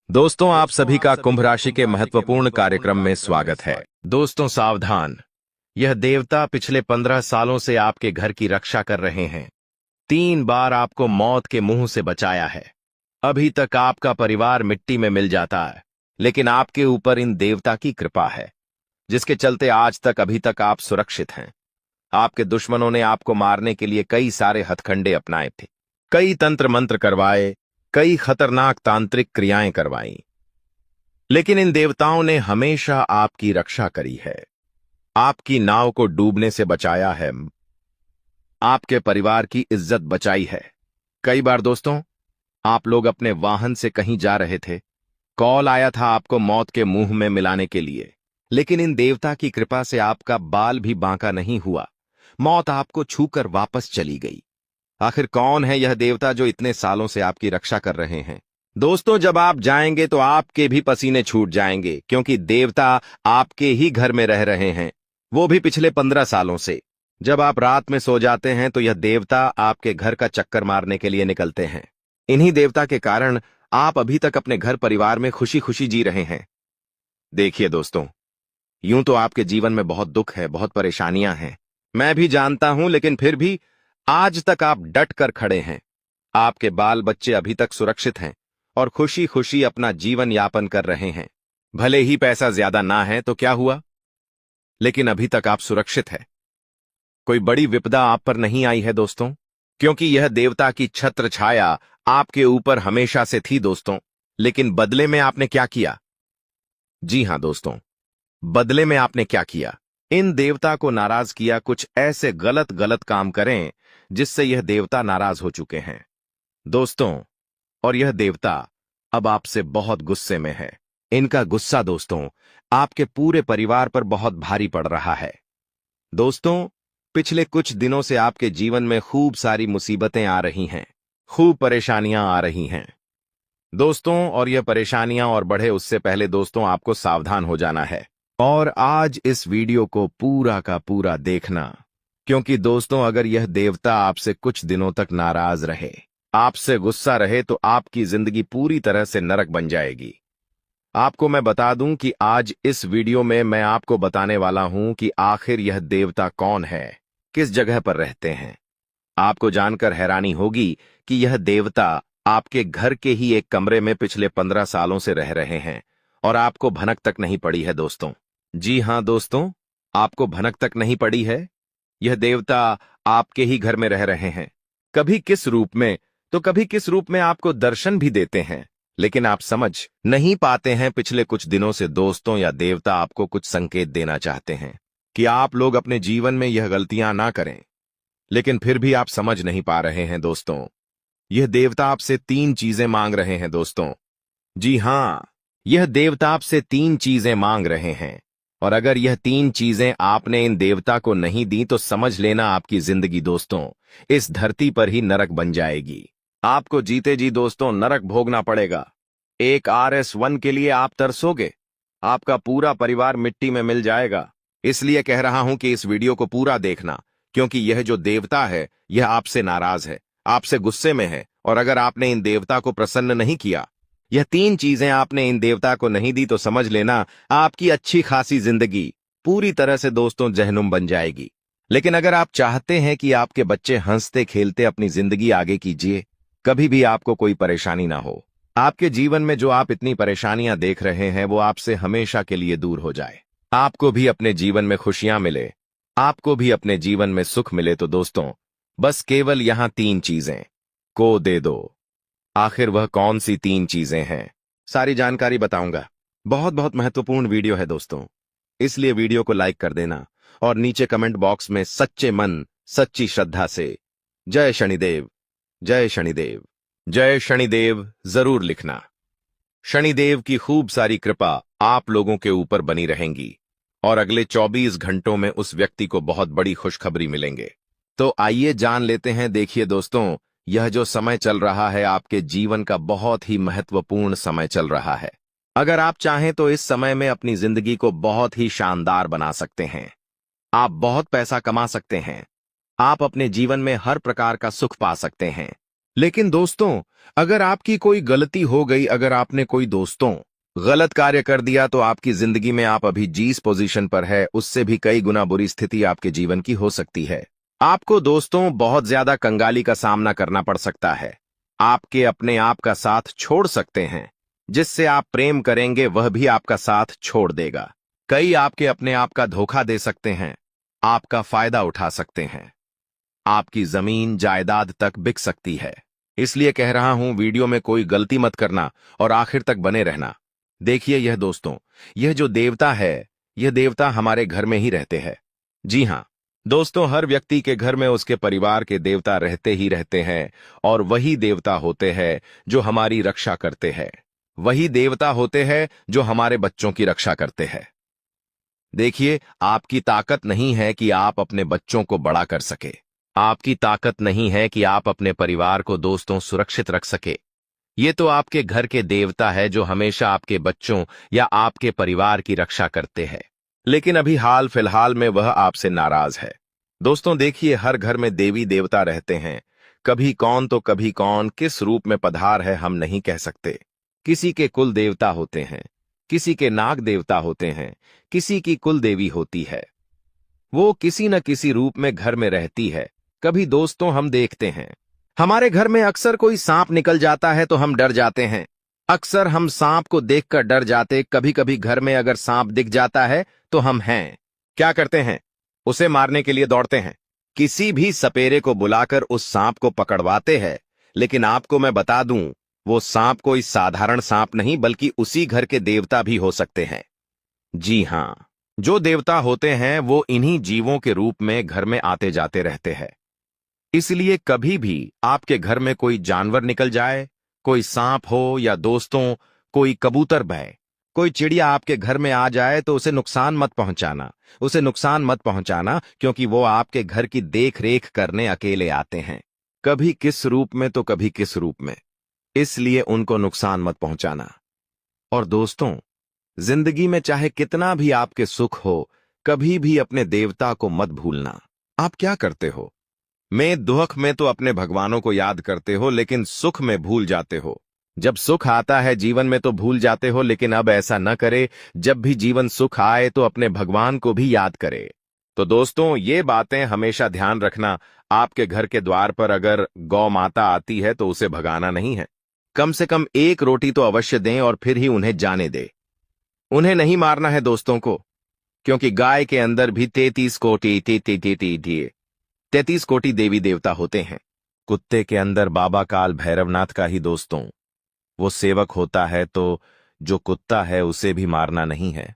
दोस्तों, आप सभी का कुंभ राशि के महत्वपूर्ण कार्यक्रम में स्वागत है। दोस्तों सावधान, यह देवता पिछले 15 सालों से आपके घर की रक्षा कर रहे हैं। 3 बार आपको मौत के मुंह से बचाया है। अभी तक आपका परिवार मिट्टी में मिल जाता है, लेकिन आपके ऊपर इन देवता की कृपा है, जिसके चलते आज तक अभी तक आप सुरक्षित हैं। आपके दुश्मनों ने आपको मारने के लिए कई सारे हथकंडे अपनाए थे, कई तंत्र मंत्र करवाए, कई खतरनाक तांत्रिक क्रियाएं करवाईं, लेकिन इन देवताओं ने हमेशा आपकी रक्षा करी है, आपकी नाव को डूबने से बचाया है, आपके परिवार की इज्जत बचाई है। कई बार दोस्तों, आप लोग अपने वाहन से कहीं जा रहे थे, कॉल आया था आपको मौत के मुंह में मिलाने के लिए, लेकिन इन देवता की कृपा से आपका बाल भी बांका नहीं हुआ। मौत आपको छूकर वापस चली गई। आखिर कौन है यह देवता जो इतने सालों से आपकी रक्षा कर रहे हैं? दोस्तों, जब आप जाएंगे तो आपके भी पसीने छूट जाएंगे, क्योंकि देवता आपके ही घर में रह रहे हैं, वो भी पिछले 15 सालों से। जब आप रात में सो जाते हैं तो यह देवता आपके घर का चक्कर मारने के लिए निकलते हैं। इन्हीं देवता के कारण आप अभी तक अपने घर परिवार में खुशी खुशी जी रहे हैं। देखिए दोस्तों, यूं तो आपके जीवन में बहुत दुख है, बहुत परेशानियां हैं, मैं भी जानता हूं, लेकिन फिर भी आज तक आप डट कर खड़े हैं। आपके बाल बच्चे अभी तक सुरक्षित हैं और खुशी खुशी अपना जीवन यापन कर रहे हैं। भले ही पैसा ज्यादा ना है तो क्या हुआ, लेकिन अभी तक आप सुरक्षित हैं। कोई बड़ी विपदा आप पर नहीं आई है दोस्तों, क्योंकि यह देवता की छत्र छाया आपके ऊपर हमेशा से थी दोस्तों। लेकिन बदले में आपने क्या किया? जी हां दोस्तों, बदले में आपने क्या किया? इन देवता को नाराज किया। कुछ ऐसे गलत गलत काम करें जिससे यह देवता नाराज हो चुके हैं दोस्तों, और यह देवता अब आपसे बहुत गुस्से में है। इनका गुस्सा दोस्तों आपके पूरे परिवार पर बहुत भारी पड़ रहा है। दोस्तों, पिछले कुछ दिनों से आपके जीवन में खूब सारी मुसीबतें आ रही हैं, खूब परेशानियां आ रही हैं दोस्तों, और यह परेशानियां और बढ़े उससे पहले दोस्तों आपको सावधान हो जाना है और आज इस वीडियो को पूरा का पूरा देखना, क्योंकि दोस्तों अगर यह देवता आपसे कुछ दिनों तक नाराज रहे, आपसे गुस्सा रहे, तो आपकी जिंदगी पूरी तरह से नरक बन जाएगी। आपको मैं बता दूं कि आज इस वीडियो में मैं आपको बताने वाला हूं कि आखिर यह देवता कौन है, किस जगह पर रहते हैं। आपको जानकर हैरानी होगी कि यह देवता आपके घर के ही एक कमरे में पिछले 15 सालों से रह रहे हैं और आपको भनक तक नहीं पड़ी है दोस्तों। जी हां दोस्तों, आपको भनक तक नहीं पड़ी है। यह देवता आपके ही घर में रह रहे हैं, कभी किस रूप में तो कभी किस रूप में आपको दर्शन भी देते हैं, लेकिन आप समझ नहीं पाते हैं। पिछले कुछ दिनों से दोस्तों यह देवता आपको कुछ संकेत देना चाहते हैं कि आप लोग अपने जीवन में यह गलतियां ना करें, लेकिन फिर भी आप समझ नहीं पा रहे हैं दोस्तों। यह देवता आपसे 3 चीजें मांग रहे हैं दोस्तों। जी हां, यह देवता आपसे 3 चीजें मांग रहे हैं, और अगर यह 3 चीजें आपने इन देवता को नहीं दी तो समझ लेना आपकी जिंदगी दोस्तों इस धरती पर ही नरक बन जाएगी। आपको जीते जी दोस्तों नरक भोगना पड़ेगा। एक RS1 के लिए आप तरसोगे, आपका पूरा परिवार मिट्टी में मिल जाएगा। इसलिए कह रहा हूं कि इस वीडियो को पूरा देखना, क्योंकि यह जो देवता है यह आपसे नाराज है, आपसे गुस्से में है, और अगर आपने इन देवता को प्रसन्न नहीं किया, यह 3 चीजें आपने इन देवता को नहीं दी, तो समझ लेना आपकी अच्छी खासी जिंदगी पूरी तरह से दोस्तों जहनुम बन जाएगी। लेकिन अगर आप चाहते हैं कि आपके बच्चे हंसते खेलते अपनी जिंदगी आगे कीजिए, कभी भी आपको कोई परेशानी ना हो, आपके जीवन में जो आप इतनी परेशानियां देख रहे हैं वो आपसे हमेशा के लिए दूर हो जाए, आपको भी अपने जीवन में खुशियां मिले, आपको भी अपने जीवन में सुख मिले, तो दोस्तों बस केवल यहां 3 चीजें को दे दो। आखिर वह कौन सी 3 चीजें हैं, सारी जानकारी बताऊंगा। बहुत बहुत महत्वपूर्ण वीडियो है दोस्तों, इसलिए वीडियो को लाइक कर देना और नीचे कमेंट बॉक्स में सच्चे मन सच्ची श्रद्धा से जय शनिदेव, जय शनिदेव, जय शनिदेव जरूर लिखना। शनिदेव की खूब सारी कृपा आप लोगों के ऊपर बनी रहेंगी और अगले 24 घंटों में उस व्यक्ति को बहुत बड़ी खुशखबरी मिलेंगे। तो आइए जान लेते हैं। देखिए दोस्तों, यह जो समय चल रहा है आपके जीवन का बहुत ही महत्वपूर्ण समय चल रहा है। अगर आप चाहें तो इस समय में अपनी जिंदगी को बहुत ही शानदार बना सकते हैं। आप बहुत पैसा कमा सकते हैं, आप अपने जीवन में हर प्रकार का सुख पा सकते हैं। लेकिन दोस्तों, अगर आपकी कोई गलती हो गई, अगर आपने कोई दोस्तों गलत कार्य कर दिया, तो आपकी जिंदगी में आप अभी जिस पोजीशन पर है उससे भी कई गुना बुरी स्थिति आपके जीवन की हो सकती है। आपको दोस्तों बहुत ज्यादा कंगाली का सामना करना पड़ सकता है। आपके अपने आप का साथ छोड़ सकते हैं। जिससे आप प्रेम करेंगे वह भी आपका साथ छोड़ देगा। कई आपके अपने आप का धोखा दे सकते हैं। आपका फायदा उठा सकते हैं। आपकी जमीन जायदाद तक बिक सकती है। इसलिए कह रहा हूं, वीडियो में कोई गलती मत करना और आखिर तक बने रहना। देखिए यह दोस्तों, यह जो देवता है, यह देवता हमारे घर में ही रहते हैं। जी हां दोस्तों, हर व्यक्ति के घर में उसके परिवार के देवता रहते ही रहते हैं और वही देवता होते हैं जो हमारी रक्षा करते हैं। वही देवता होते हैं जो हमारे बच्चों की रक्षा करते हैं। देखिए, आपकी ताकत नहीं है कि आप अपने बच्चों को बड़ा कर सके। आपकी ताकत नहीं है कि आप अपने परिवार को दोस्तों सुरक्षित रख सके। ये तो आपके घर के देवता है जो हमेशा आपके बच्चों या आपके परिवार की रक्षा करते हैं। लेकिन अभी हाल फिलहाल में वह आपसे नाराज है। दोस्तों देखिए, हर घर में देवी देवता रहते हैं। कभी कौन तो कभी कौन किस रूप में पधार है हम नहीं कह सकते। किसी के कुल देवता होते हैं, किसी के नाग देवता होते हैं, किसी की कुल देवी होती है। वो किसी न किसी रूप में घर में रहती है। कभी दोस्तों हम देखते हैं, हमारे घर में अक्सर कोई सांप निकल जाता है तो हम डर जाते हैं। अक्सर हम सांप को देखकर डर जाते। कभी कभी घर में अगर सांप दिख जाता है तो हम क्या करते हैं? उसे मारने के लिए दौड़ते हैं। किसी भी सपेरे को बुलाकर उस सांप को पकड़वाते हैं। लेकिन आपको मैं बता दूं, वो सांप कोई साधारण सांप नहीं बल्कि उसी घर के देवता भी हो सकते हैं। जी हां, जो देवता होते हैं वो इन्हीं जीवों के रूप में घर में आते जाते रहते हैं। इसलिए कभी भी आपके घर में कोई जानवर निकल जाए, कोई सांप हो या दोस्तों कोई कबूतर बहे, कोई चिड़िया आपके घर में आ जाए तो उसे नुकसान मत पहुंचाना। उसे नुकसान मत पहुंचाना, क्योंकि वो आपके घर की देख रेख करने अकेले आते हैं। कभी किस रूप में तो कभी किस रूप में। इसलिए उनको नुकसान मत पहुंचाना। और दोस्तों, जिंदगी में चाहे कितना भी आपके सुख हो, कभी भी अपने देवता को मत भूलना। आप क्या करते हो? मैं दुख में तो अपने भगवानों को याद करते हो, लेकिन सुख में भूल जाते हो। जब सुख आता है जीवन में तो भूल जाते हो, लेकिन अब ऐसा न करे। जब भी जीवन सुख आए तो अपने भगवान को भी याद करे। तो दोस्तों, ये बातें हमेशा ध्यान रखना। आपके घर के द्वार पर अगर गौ माता आती है तो उसे भगाना नहीं है। कम से कम एक रोटी तो अवश्य दें और फिर ही उन्हें जाने दे। उन्हें नहीं मारना है दोस्तों को, क्योंकि गाय के अंदर भी 33 कोटि देवी देवता होते हैं। कुत्ते के अंदर बाबा काल भैरवनाथ का ही दोस्तों वो सेवक होता है। तो जो कुत्ता है उसे भी मारना नहीं है।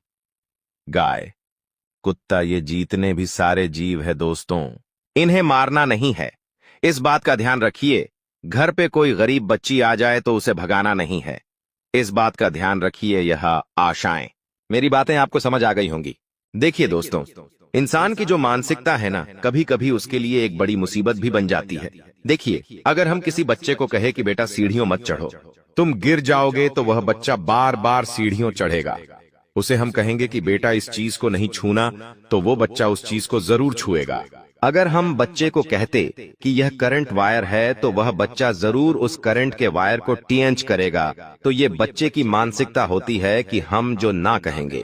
गाय, कुत्ता, ये जीतने भी सारे जीव है दोस्तों, इन्हें मारना नहीं है। इस बात का ध्यान रखिए। घर पे कोई गरीब बच्ची आ जाए तो उसे भगाना नहीं है। इस बात का ध्यान रखिए। यह आशाएं, मेरी बातें आपको समझ आ गई होंगी। देखिए दोस्तों, इंसान की जो मानसिकता है ना, कभी कभी उसके लिए एक बड़ी मुसीबत भी बन जाती है। देखिए, अगर हम किसी बच्चे को कहे कि बेटा सीढ़ियों मत चढ़ो, तुम गिर जाओगे, तो वह बच्चा बार बार सीढ़ियों चढ़ेगा। उसे हम कहेंगे कि बेटा इस चीज को नहीं छूना, तो वो बच्चा उस चीज को जरूर छुएगा। अगर हम बच्चे को कहते कि यह करंट वायर है, तो वह बच्चा जरूर उस करंट के वायर को टीएंच करेगा। तो ये बच्चे की मानसिकता होती है कि हम जो ना कहेंगे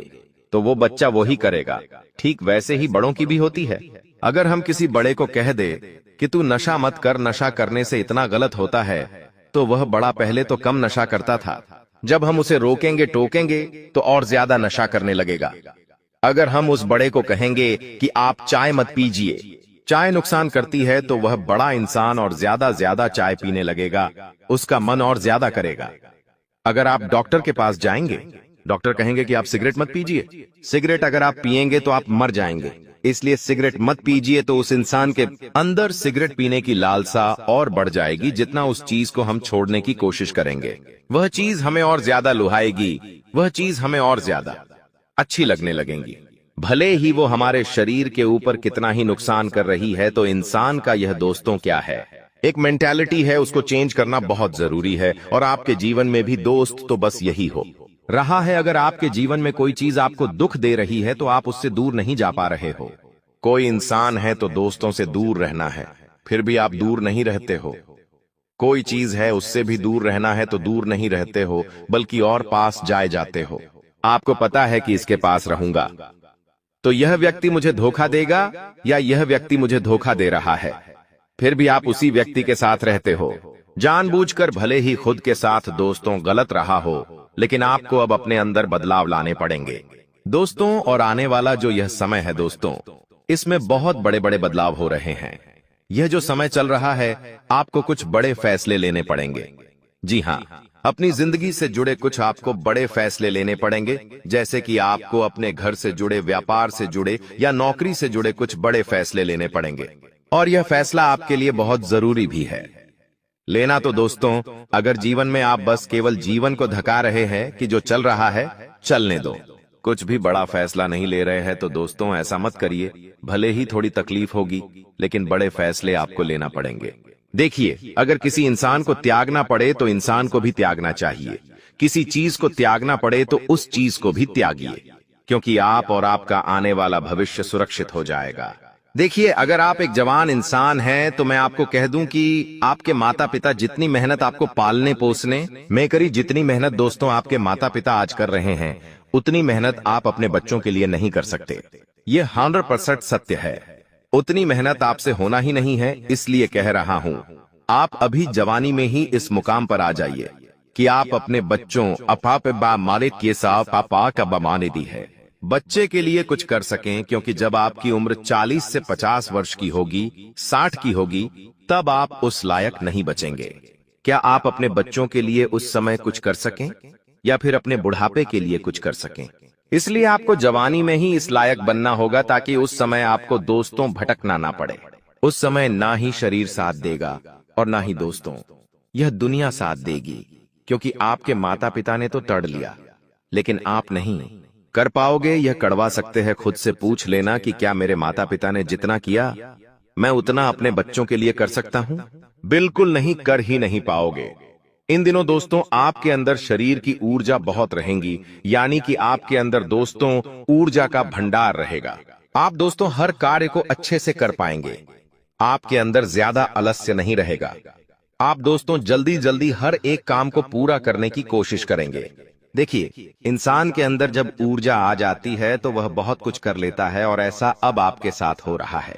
तो वो बच्चा वही करेगा। ठीक वैसे ही बड़ों की भी होती है। अगर हम किसी बड़े को कह दे कि तू नशा मत कर, नशा करने से इतना गलत होता है, तो वह बड़ा पहले तो कम नशा करता था। जब हम उसे रोकेंगे टोकेंगे तो और ज्यादा नशा करने लगेगा। अगर हम उस बड़े को कहेंगे कि आप चाय मत पीजिए, चाय नुकसान करती है, तो वह बड़ा इंसान और ज्यादा चाय पीने लगेगा। उसका मन और ज्यादा करेगा। अगर आप डॉक्टर के पास जाएंगे, डॉक्टर कहेंगे कि आप सिगरेट मत पीजिए। सिगरेट अगर आप पिएंगे तो आप मर जाएंगे, इसलिए सिगरेट मत पीजिए। तो उस इंसान के अंदर सिगरेट पीने की लालसा और बढ़ जाएगी। जितना उस चीज को हम छोड़ने की कोशिश करेंगे, वह चीज हमें और ज्यादा लुभाएगी, वह चीज हमें और ज्यादा अच्छी लगने लगेंगी। भले ही वो हमारे शरीर के ऊपर कितना ही नुकसान कर रही है। तो इंसान का यह दोस्तों क्या है, एक मेंटालिटी है, उसको चेंज करना बहुत जरूरी है। और आपके जीवन में भी दोस्त तो बस यही हो रहा है। अगर आपके जीवन में कोई चीज आपको दुख दे रही है तो आप उससे दूर नहीं जा पा रहे हो। कोई इंसान है तो दोस्तों से दूर रहना है, फिर भी आप दूर नहीं रहते हो। कोई चीज है उससे भी दूर रहना है तो दूर नहीं रहते हो, बल्कि और पास जाए जाते हो। आपको पता है कि इसके पास रहूंगा तो यह व्यक्ति मुझे धोखा देगा या यह व्यक्ति मुझे धोखा दे रहा है, फिर भी आप उसी व्यक्ति के साथ रहते हो। जानबूझकर भले ही खुद के साथ दोस्तों गलत रहा हो, लेकिन आपको अब अपने अंदर बदलाव लाने पड़ेंगे दोस्तों। और आने वाला जो यह समय है दोस्तों, इसमें बहुत बड़े बड़े बदलाव हो रहे हैं। यह जो समय चल रहा है, आपको कुछ बड़े फैसले लेने पड़ेंगे। जी हाँ, अपनी जिंदगी से जुड़े कुछ आपको बड़े फैसले लेने पड़ेंगे, जैसे कि आपको अपने घर से जुड़े, व्यापार से जुड़े या नौकरी से जुड़े कुछ बड़े फैसले लेने पड़ेंगे। और यह फैसला आपके लिए बहुत जरूरी भी है लेना। तो दोस्तों, अगर जीवन में आप बस केवल जीवन को धका रहे हैं कि जो चल रहा है चलने दो, कुछ भी बड़ा फैसला नहीं ले रहे हैं, तो दोस्तों ऐसा मत करिए। भले ही थोड़ी तकलीफ होगी, लेकिन बड़े फैसले आपको लेना पड़ेंगे। देखिए, अगर किसी इंसान को त्यागना पड़े तो इंसान को भी त्यागना चाहिए। किसी चीज को त्यागना पड़े तो उस चीज को भी त्यागिए, क्योंकि आप और आपका आने वाला भविष्य सुरक्षित हो जाएगा। देखिए, अगर आप एक जवान इंसान हैं तो मैं आपको कह दूं कि आपके माता पिता जितनी मेहनत आपको पालने पोसने में करी, जितनी मेहनत दोस्तों आपके माता पिता आज कर रहे हैं, उतनी मेहनत आप अपने बच्चों के लिए नहीं कर सकते। ये 100% सत्य है। उतनी मेहनत आपसे होना ही नहीं है, इसलिए कह रहा हूं, आप अभी जवानी में ही इस मुकाम पर आ जाइए कि आप अपने बच्चों अपा मालिक के साथ पापा का बमाने दी है, बच्चे के लिए कुछ कर सकें। क्योंकि जब आपकी उम्र 40 से 50 वर्ष की होगी, 60 की होगी, तब आप उस लायक नहीं बचेंगे। क्या आप अपने बच्चों के लिए उस समय कुछ कर सकें या फिर अपने बुढ़ापे के लिए कुछ कर सकें? इसलिए आपको जवानी में ही इस लायक बनना होगा, ताकि उस समय आपको दोस्तों भटकना ना पड़े। उस समय ना ही शरीर साथ देगा और ना ही दोस्तों, यह दुनिया साथ देगी। क्योंकि आपके माता पिता ने तो तड़ लिया, लेकिन आप नहीं कर पाओगे। यह कड़वा सकते हैं, खुद से पूछ लेना कि क्या मेरे माता पिता ने जितना किया, मैं उतना अपने बच्चों के लिए कर सकता हूं? बिल्कुल नहीं, कर ही नहीं पाओगे। इन दिनों दोस्तों आपके अंदर शरीर की ऊर्जा बहुत रहेंगी, यानी कि आपके अंदर दोस्तों ऊर्जा का भंडार रहेगा। आप दोस्तों हर कार्य को अच्छे से कर पाएंगे। आपके अंदर ज्यादा आलस्य नहीं रहेगा। आप दोस्तों जल्दी जल्दी हर एक काम को पूरा करने की कोशिश करेंगे। देखिए, इंसान के अंदर जब ऊर्जा आ जाती है तो वह बहुत कुछ कर लेता है, और ऐसा अब आपके साथ हो रहा है।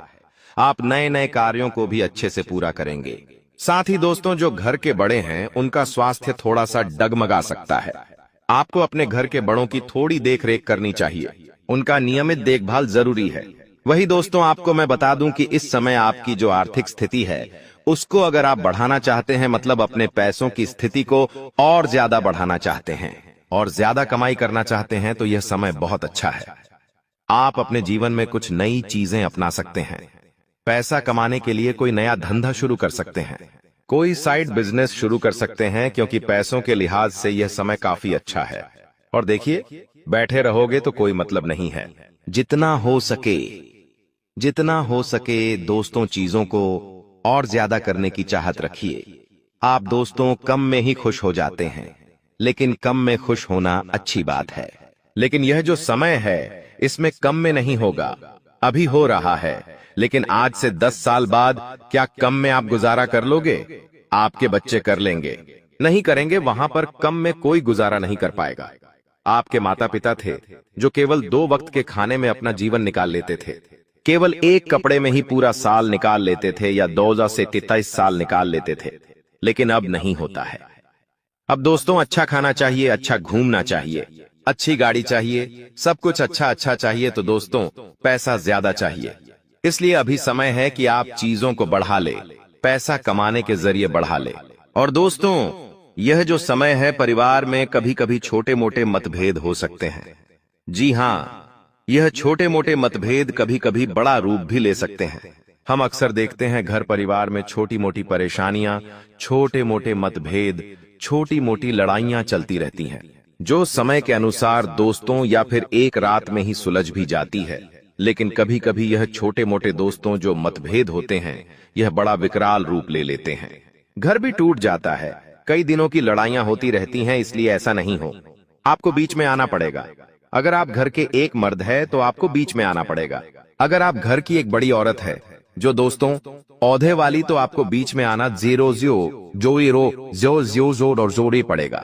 आप नए नए कार्यों को भी अच्छे से पूरा करेंगे। साथ ही दोस्तों, जो घर के बड़े हैं उनका स्वास्थ्य थोड़ा सा डगमगा सकता है। आपको अपने घर के बड़ों की थोड़ी देख रेख करनी चाहिए, उनका नियमित देखभाल जरूरी है। वही दोस्तों, आपको मैं बता दूं कि इस समय आपकी जो आर्थिक स्थिति है उसको अगर आप बढ़ाना चाहते हैं, मतलब अपने पैसों की स्थिति को और ज्यादा बढ़ाना चाहते हैं और ज्यादा कमाई करना चाहते हैं, तो यह समय बहुत अच्छा है। आप अपने जीवन में कुछ नई चीजें अपना सकते हैं। पैसा कमाने के लिए कोई नया धंधा शुरू कर सकते हैं, कोई साइड बिजनेस शुरू कर सकते हैं, क्योंकि पैसों के लिहाज से यह समय काफी अच्छा है। और देखिए, बैठे रहोगे तो कोई मतलब नहीं है। जितना हो सके दोस्तों चीजों को और ज्यादा करने की चाहत रखिए। आप दोस्तों कम में ही खुश हो जाते हैं, लेकिन कम में खुश होना अच्छी बात है, लेकिन यह जो समय है इसमें कम में नहीं होगा। अभी हो रहा है, लेकिन आज से 10 साल बाद क्या कम में आप गुजारा कर लोगे? आपके बच्चे कर लेंगे, नहीं करेंगे, वहां पर कम में कोई गुजारा नहीं कर पाएगा। आपके माता पिता थे जो केवल 2 वक्त के खाने में अपना जीवन निकाल लेते थे, केवल एक कपड़े में ही पूरा साल निकाल लेते थे, या 2 से 23 साल निकाल लेते थे, लेकिन अब नहीं होता है। अब दोस्तों अच्छा खाना चाहिए, अच्छा घूमना चाहिए, अच्छी गाड़ी चाहिए, सब कुछ अच्छा चाहिए। तो दोस्तों पैसा ज्यादा चाहिए, इसलिए अभी समय है कि आप चीजों को बढ़ा ले, पैसा कमाने के जरिए बढ़ा ले। और दोस्तों यह जो समय है, परिवार में कभी कभी छोटे मोटे मतभेद हो सकते हैं। जी हाँ, यह छोटे मोटे मतभेद कभी कभी बड़ा रूप भी ले सकते हैं। हम अक्सर देखते हैं घर परिवार में छोटी मोटी परेशानियां, छोटे मोटे मतभेद, छोटी मोटी लड़ाइयां चलती रहती हैं, जो समय के अनुसार दोस्तों या फिर एक रात में ही सुलझ भी जाती है। लेकिन कभी कभी यह छोटे मोटे दोस्तों जो मतभेद होते हैं, यह बड़ा विकराल रूप ले लेते हैं। घर भी टूट जाता है, कई दिनों की लड़ाइयां होती रहती हैं। इसलिए ऐसा नहीं हो, आपको बीच में आना पड़ेगा। अगर आप घर के एक मर्द है तो आपको बीच में आना पड़ेगा। अगर आप घर की एक बड़ी औरत है जो दोस्तों औधे वाली, तो आपको बीच में आना जीरो ज्यो जो ज्यो ज्यो जोर और जोड़े पड़ेगा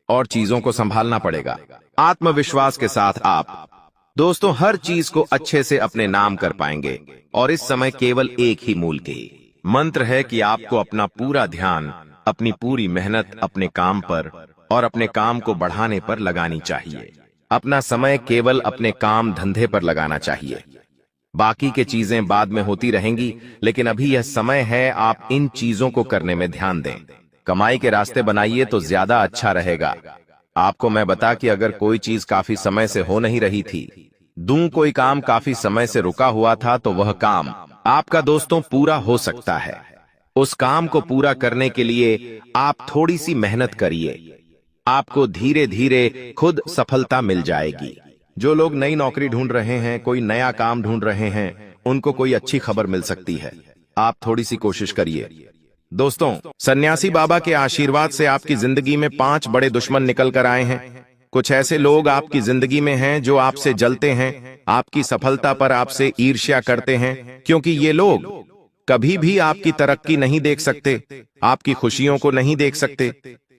और चीजों को संभालना पड़ेगा। आत्मविश्वास के साथ आप दोस्तों हर चीज को अच्छे से अपने नाम कर पाएंगे। और इस समय केवल एक ही मूल के मंत्र है कि आपको अपना पूरा ध्यान, अपनी पूरी मेहनत अपने काम पर और अपने काम को बढ़ाने पर लगानी चाहिए। अपना समय केवल अपने काम धंधे पर लगाना चाहिए। बाकी के चीजें बाद में होती रहेंगी, लेकिन अभी यह समय है आप इन चीजों को करने में ध्यान दें। कमाई के रास्ते बनाइए तो ज्यादा अच्छा रहेगा। आपको मैं बता कि अगर कोई चीज काफी समय से हो नहीं रही थी, कोई काम काफी समय से रुका हुआ था, तो वह काम आपका दोस्तों पूरा हो सकता है। उस काम को पूरा करने के लिए आप थोड़ी सी मेहनत करिए, आपको धीरे धीरे खुद सफलता मिल जाएगी। जो लोग नई नौकरी ढूंढ रहे हैं, कोई नया काम ढूंढ रहे हैं, उनको कोई अच्छी खबर मिल सकती है। आप थोड़ी सी कोशिश करिए। दोस्तों, सन्यासी बाबा के आशीर्वाद से आपकी जिंदगी में 5 बड़े दुश्मन निकल कर आए हैं। कुछ ऐसे लोग आपकी जिंदगी में हैं जो आपसे जलते हैं, आपकी सफलता पर आपसे ईर्ष्या करते हैं, क्योंकि ये लोग कभी भी आपकी तरक्की नहीं देख सकते, आपकी खुशियों को नहीं देख सकते।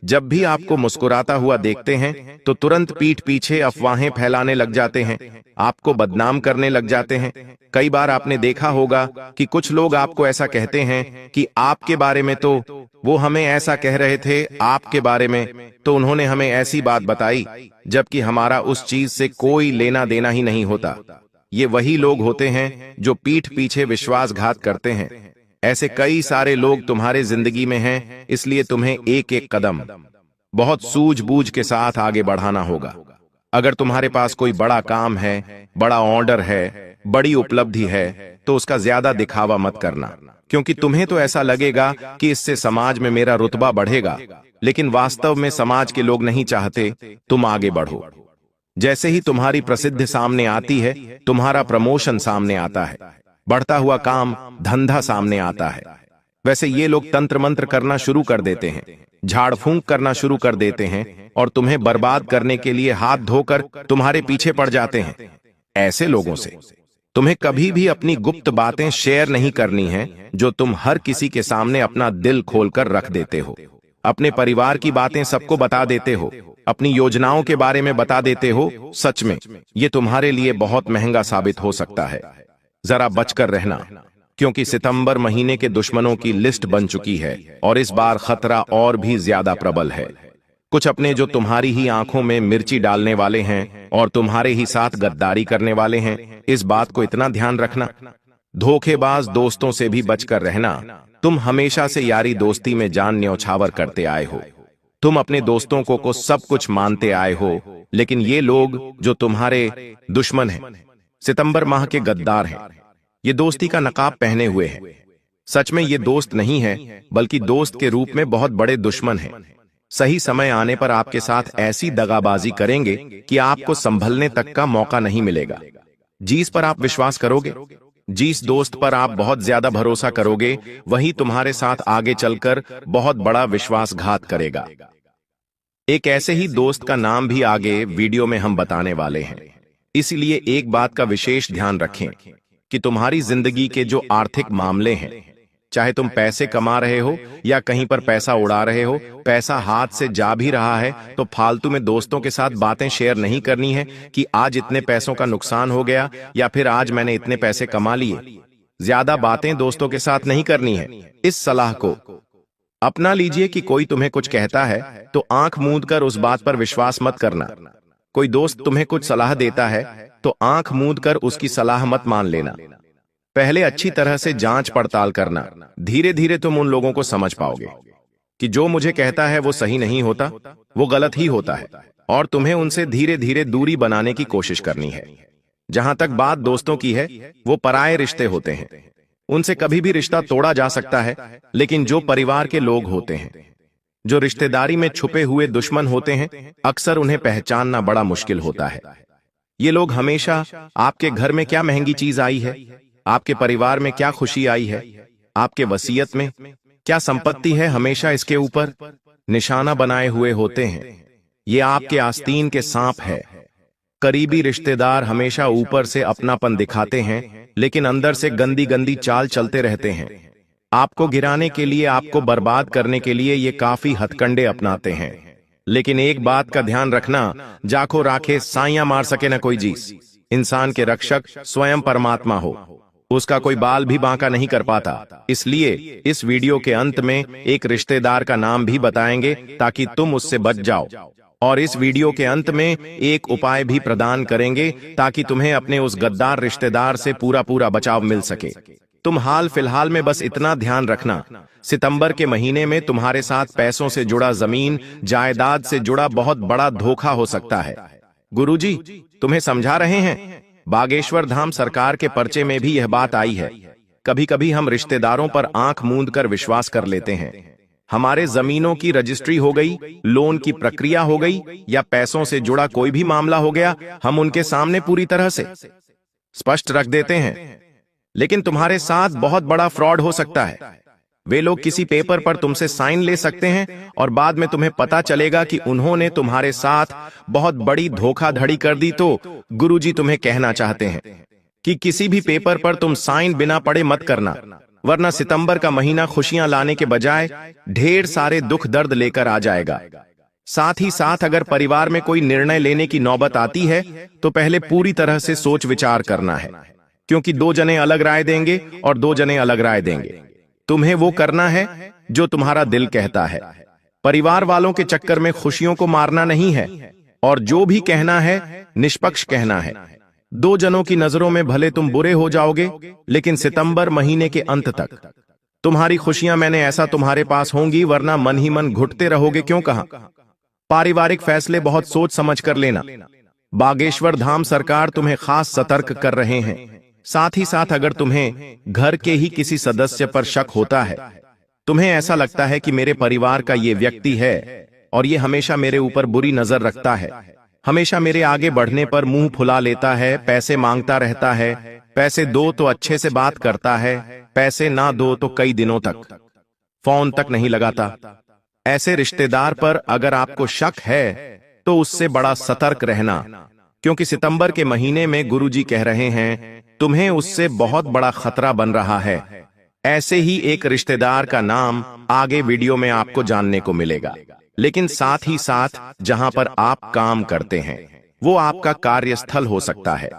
जब भी आपको मुस्कुराता हुआ देखते हैं तो तुरंत पीठ पीछे अफवाहें फैलाने लग जाते हैं, आपको बदनाम करने लग जाते हैं। कई बार आपने देखा होगा कि कुछ लोग आपको ऐसा कहते हैं कि आपके बारे में तो वो हमें ऐसा कह रहे थे, आपके बारे में तो उन्होंने हमें ऐसी बात बताई, जबकि हमारा उस चीज से कोई लेना देना ही नहीं होता। ये वही लोग होते हैं जो पीठ पीछे विश्वासघात करते हैं। ऐसे कई सारे लोग तुम्हारे जिंदगी में हैं, इसलिए तुम्हें एक एक कदम बहुत सूझबूझ के साथ आगे बढ़ाना होगा। अगर तुम्हारे पास कोई बड़ा काम है, बड़ा ऑर्डर है, बड़ी उपलब्धि है, तो उसका ज्यादा दिखावा मत करना, क्योंकि तुम्हें तो ऐसा लगेगा कि इससे समाज में मेरा रुतबा बढ़ेगा, लेकिन वास्तव में समाज के लोग नहीं चाहते तुम आगे बढ़ो। जैसे ही तुम्हारी प्रसिद्धि सामने आती है, तुम्हारा प्रमोशन सामने आता है, बढ़ता हुआ काम धंधा सामने आता है, वैसे ये लोग तंत्र मंत्र करना शुरू कर देते हैं, झाड़ फूंक करना शुरू कर देते हैं और तुम्हें बर्बाद करने के लिए हाथ धोकर तुम्हारे पीछे पड़ जाते हैं। ऐसे लोगों से तुम्हें कभी भी अपनी गुप्त बातें शेयर नहीं करनी है, जो तुम हर किसी के सामने अपना दिल खोलकर रख देते हो। अपने परिवार की बातें सबको बता देते हो, अपनी योजनाओं के बारे में बता देते हो। सच में ये तुम्हारे लिए बहुत महंगा साबित हो सकता है। जरा बचकर रहना, क्योंकि सितंबर महीने के दुश्मनों की लिस्ट बन चुकी है और इस बार खतरा और भी ज्यादा प्रबल है। कुछ अपने जो तुम्हारी ही आंखों में मिर्ची डालने वाले हैं और तुम्हारे ही साथ गद्दारी करने वाले हैं, इस बात को इतना ध्यान रखना। धोखेबाज दोस्तों से भी बचकर रहना। तुम हमेशा से यारी दोस्ती में जान न्यौछावर करते आए हो, तुम अपने दोस्तों को सब कुछ मानते आए हो, लेकिन ये लोग जो तुम्हारे दुश्मन हैं, सितंबर माह के गद्दार हैं, ये दोस्ती का नकाब पहने हुए हैं। सच में ये दोस्त नहीं है, बल्कि दोस्त के रूप में बहुत बड़े दुश्मन हैं। सही समय आने पर आपके साथ ऐसी दगाबाजी करेंगे कि आपको संभलने तक का मौका नहीं मिलेगा। जिस पर आप विश्वास करोगे, जिस दोस्त पर आप बहुत ज्यादा भरोसा करोगे, वही तुम्हारे साथ आगे चलकर बहुत बड़ा विश्वासघात करेगा। एक ऐसे ही दोस्त का नाम भी आगे वीडियो में हम बताने वाले हैं। इसलिए एक बात का विशेष ध्यान रखें कि तुम्हारी जिंदगी के जो आर्थिक मामले हैं, चाहे तुम पैसे कमा रहे हो या कहीं पर पैसा उड़ा रहे हो, पैसा हाथ से जा भी रहा है, तो फालतू में दोस्तों के साथ बातें शेयर नहीं करनी है कि आज इतने पैसों का नुकसान हो गया या फिर आज मैंने इतने पैसे कमा लिए। ज्यादा बातें दोस्तों के साथ नहीं करनी है। इस सलाह को अपना लीजिए कि कोई तुम्हें कुछ कहता है तो आंख मूंद कर उस बात पर विश्वास मत करना। कोई दोस्त तुम्हें कुछ सलाह देता है तो आंख मूंद कर उसकी सलाह मत मान लेना। पहले अच्छी तरह से जांच पड़ताल करना, धीरे धीरे तुम उन लोगों को समझ पाओगे कि जो मुझे कहता है वो सही नहीं होता, वो गलत ही होता है, और तुम्हें उनसे धीरे धीरे दूरी बनाने की कोशिश करनी है। जहां तक बात दोस्तों की है, वो पराये रिश्ते होते हैं, उनसे कभी भी रिश्ता तोड़ा जा सकता है, लेकिन जो परिवार के लोग होते हैं, जो रिश्तेदारी में छुपे हुए दुश्मन होते हैं, अक्सर उन्हें पहचानना बड़ा मुश्किल होता है। ये लोग हमेशा आपके घर में क्या महंगी चीज आई है, आपके परिवार में क्या खुशी आई है, आपके वसीयत में क्या संपत्ति है, हमेशा इसके ऊपर निशाना बनाए हुए होते हैं। ये आपके आस्तीन के सांप है। करीबी रिश्तेदार हमेशा ऊपर से अपनापन दिखाते हैं, लेकिन अंदर से गंदी गंदी चाल चलते रहते हैं। आपको गिराने के लिए, आपको बर्बाद करने के लिए ये काफी हथकंडे अपनाते हैं। लेकिन एक बात का ध्यान रखना, जाखो राखे साइयां मार सके न कोई जीस। इंसान के रक्षक स्वयं परमात्मा हो, उसका कोई बाल भी बांका नहीं कर पाता। इसलिए इस वीडियो के अंत में एक रिश्तेदार का नाम भी बताएंगे ताकि तुम उससे बच जाओ, और इस वीडियो के अंत में एक उपाय भी प्रदान करेंगे ताकि तुम्हें अपने उस गद्दार रिश्तेदार से पूरा पूरा बचाव मिल सके। तुम हाल फिलहाल में बस इतना ध्यान रखना, सितंबर के महीने में तुम्हारे साथ पैसों से जुड़ा, जमीन जायदाद से जुड़ा बहुत बड़ा धोखा हो सकता है। गुरुजी तुम्हें समझा रहे हैं। बागेश्वर धाम सरकार के पर्चे में भी यह बात आई है। कभी कभी हम रिश्तेदारों पर आंख मूंद कर विश्वास कर लेते हैं। हमारे जमीनों की रजिस्ट्री हो गई, लोन की प्रक्रिया हो गई, या पैसों से जुड़ा कोई भी मामला हो गया, हम उनके सामने पूरी तरह से स्पष्ट रख देते हैं। लेकिन तुम्हारे साथ बहुत बड़ा फ्रॉड हो सकता है। वे लोग किसी पेपर पर तुमसे साइन ले सकते हैं और बाद में तुम्हें पता चलेगा कि उन्होंने तुम्हारे साथ बहुत बड़ी धोखाधड़ी कर दी। तो गुरुजी तुम्हें कहना चाहते हैं कि किसी भी पेपर पर तुम साइन बिना पढ़े मत करना, वरना सितंबर का महीना खुशियां लाने के बजाय ढेर सारे दुख दर्द लेकर आ जाएगा। साथ ही साथ अगर परिवार में कोई निर्णय लेने की नौबत आती है तो पहले पूरी तरह से सोच विचार करना है, क्योंकि 2 जने अलग राय देंगे और 2 जने अलग राय देंगे। तुम्हें वो करना है जो तुम्हारा दिल कहता है। परिवार वालों के चक्कर में खुशियों को मारना नहीं है, और जो भी कहना है निष्पक्ष कहना है। 2 जनों की नजरों में भले तुम बुरे हो जाओगे, लेकिन सितंबर महीने के अंत तक तुम्हारी खुशियां मैंने ऐसा तुम्हारे पास होंगी, वरना मन ही मन घुटते रहोगे। क्यों कहा? पारिवारिक फैसले बहुत सोच समझ कर लेना। बागेश्वर धाम सरकार तुम्हें खास सतर्क कर रहे हैं। साथ ही साथ अगर तुम्हें घर के ही किसी सदस्य पर शक होता है, तुम्हें ऐसा लगता है कि मेरे परिवार का ये व्यक्ति है और ये हमेशा मेरे ऊपर बुरी नजर रखता है, हमेशा मेरे आगे बढ़ने पर मुंह फुला लेता है, पैसे मांगता रहता है, पैसे दो तो अच्छे से बात करता है, पैसे ना दो तो कई दिनों तक फोन तक नहीं लगाता, ऐसे रिश्तेदार पर अगर आपको शक है तो उससे बड़ा सतर्क रहना, क्योंकि सितंबर के महीने में गुरुजी कह रहे हैं तुम्हें उससे बहुत बड़ा खतरा बन रहा है। ऐसे ही एक रिश्तेदार का नाम आगे वीडियो में आपको जानने को मिलेगा। लेकिन साथ ही साथ जहां पर आप काम करते हैं वो आपका कार्यस्थल हो सकता है,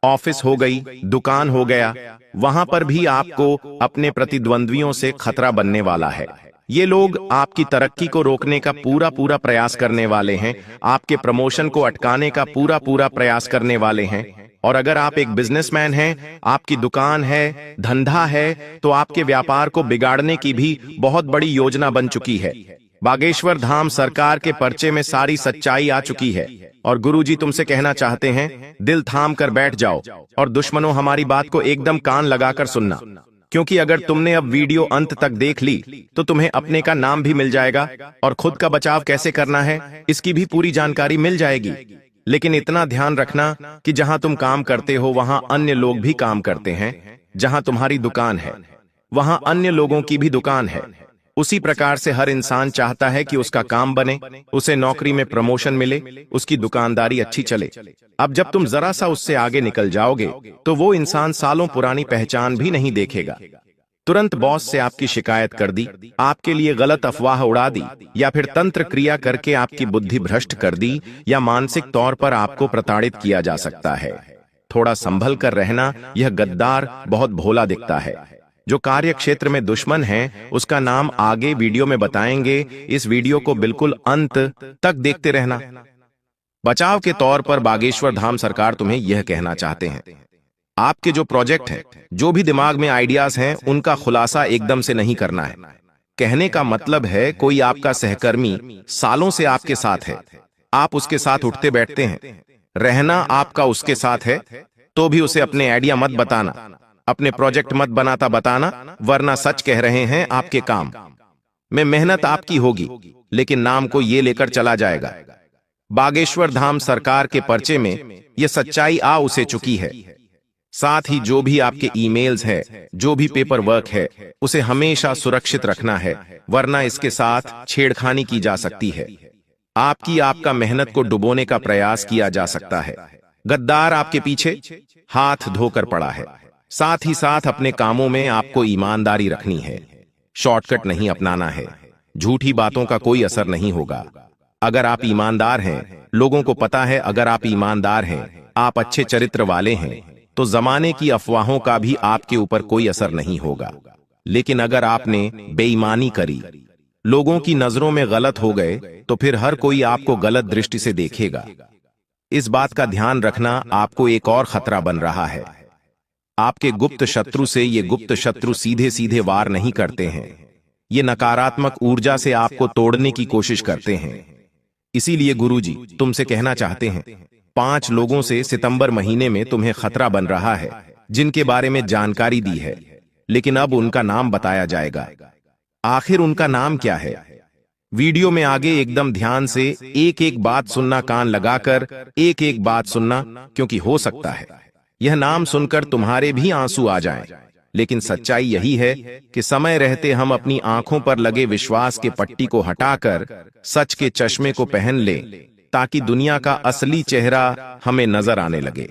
ऑफिस हो गई, दुकान हो गया, वहां पर भी आपको अपने प्रतिद्वंद्वियों से खतरा बनने वाला है। ये लोग आपकी तरक्की को रोकने का पूरा पूरा प्रयास करने वाले हैं, आपके प्रमोशन को अटकाने का पूरा पूरा प्रयास करने वाले हैं। और अगर आप एक बिजनेसमैन हैं, आपकी दुकान है, धंधा है, तो आपके व्यापार को बिगाड़ने की भी बहुत बड़ी योजना बन चुकी है। बागेश्वर धाम सरकार के पर्चे में सारी सच्चाई आ चुकी है, और गुरुजी तुमसे कहना चाहते हैं दिल थाम कर बैठ जाओ और दुश्मनों हमारी बात को एकदम कान लगाकर सुनना, क्योंकि अगर तुमने अब वीडियो अंत तक देख ली तो तुम्हें अपने का नाम भी मिल जाएगा और खुद का बचाव कैसे करना है इसकी भी पूरी जानकारी मिल जाएगी। लेकिन इतना ध्यान रखना कि जहां तुम काम करते हो वहां अन्य लोग भी काम करते हैं, जहां तुम्हारी दुकान है वहां अन्य लोगों की भी दुकान है। उसी प्रकार से हर इंसान चाहता है कि उसका काम बने, उसे नौकरी में प्रमोशन मिले, उसकी दुकानदारी अच्छी चले। अब जब तुम जरा सा उससे आगे निकल जाओगे तो वो इंसान सालों पुरानी पहचान भी नहीं देखेगा। तुरंत बॉस से आपकी शिकायत कर दी, आपके लिए गलत अफवाह उड़ा दी, या फिर तंत्र क्रिया करके आपकी बुद्धि भ्रष्ट कर दी, या मानसिक तौर पर आपको प्रताड़ित किया जा सकता है। थोड़ा संभल कर रहना। यह गद्दार बहुत भोला दिखता है। जो कार्य क्षेत्र में दुश्मन है उसका नाम आगे वीडियो में बताएंगे। इस वीडियो को बिल्कुल अंत तक देखते रहना। बचाव के तौर पर बागेश्वर धाम सरकार तुम्हें यह कहना चाहते हैं, आपके जो प्रोजेक्ट हैं, जो भी दिमाग में आइडियाज हैं, उनका खुलासा एकदम से नहीं करना है। कहने का मतलब है कोई आपका सहकर्मी सालों से आपके साथ है, आप उसके साथ उठते बैठते हैं, रहना आपका उसके साथ है, तो भी उसे अपने आइडिया मत बताना, अपने प्रोजेक्ट मत बनाता बताना, वरना सच कह रहे हैं आपके काम में मेहनत आपकी होगी लेकिन नाम को ये लेकर चला जाएगा। बागेश्वर धाम सरकार के पर्चे में यह सच्चाई आ उसे चुकी है। साथ ही जो भी आपके ईमेल्स है, जो भी पेपर वर्क है, उसे हमेशा सुरक्षित रखना है, वरना इसके साथ छेड़खानी की जा सकती है। आपका मेहनत को डुबोने का प्रयास किया जा सकता है। गद्दार आपके पीछे हाथ धोकर पड़ा है। साथ ही साथ अपने कामों में आपको ईमानदारी रखनी है। शॉर्टकट नहीं अपनाना है। झूठी बातों का कोई असर नहीं होगा। अगर आप ईमानदार हैं, लोगों को पता है अगर आप ईमानदार हैं, आप अच्छे चरित्र वाले हैं, तो जमाने की अफवाहों का भी आपके ऊपर कोई असर नहीं होगा। लेकिन अगर आपने बेईमानी करी, लोगों की नजरों में गलत हो गए, तो फिर हर कोई आपको गलत दृष्टि से देखेगा। इस बात का ध्यान रखना, आपको एक और खतरा बन रहा है। आपके गुप्त शत्रु से ये गुप्त शत्रु सीधे सीधे वार नहीं करते हैं। ये नकारात्मक ऊर्जा से आपको तोड़ने की कोशिश करते हैं। इसीलिए गुरुजी तुमसे कहना चाहते हैं, 5 लोगों से सितंबर महीने में तुम्हें खतरा बन रहा है, जिनके बारे में जानकारी दी है, लेकिन अब उनका नाम बताया जाएगा। आखिर उनका नाम क्या है? वीडियो में आगे एकदम ध्यान से एक एक बात सुनना, कान लगाकर एक एक बात सुनना, क्योंकि हो सकता है यह नाम सुनकर तुम्हारे भी आंसू आ जाएं। लेकिन सच्चाई यही है कि समय रहते हम अपनी आंखों पर लगे विश्वास के पट्टी को हटाकर सच के चश्मे को पहन लें, ताकि दुनिया का असली चेहरा हमें नजर आने लगे।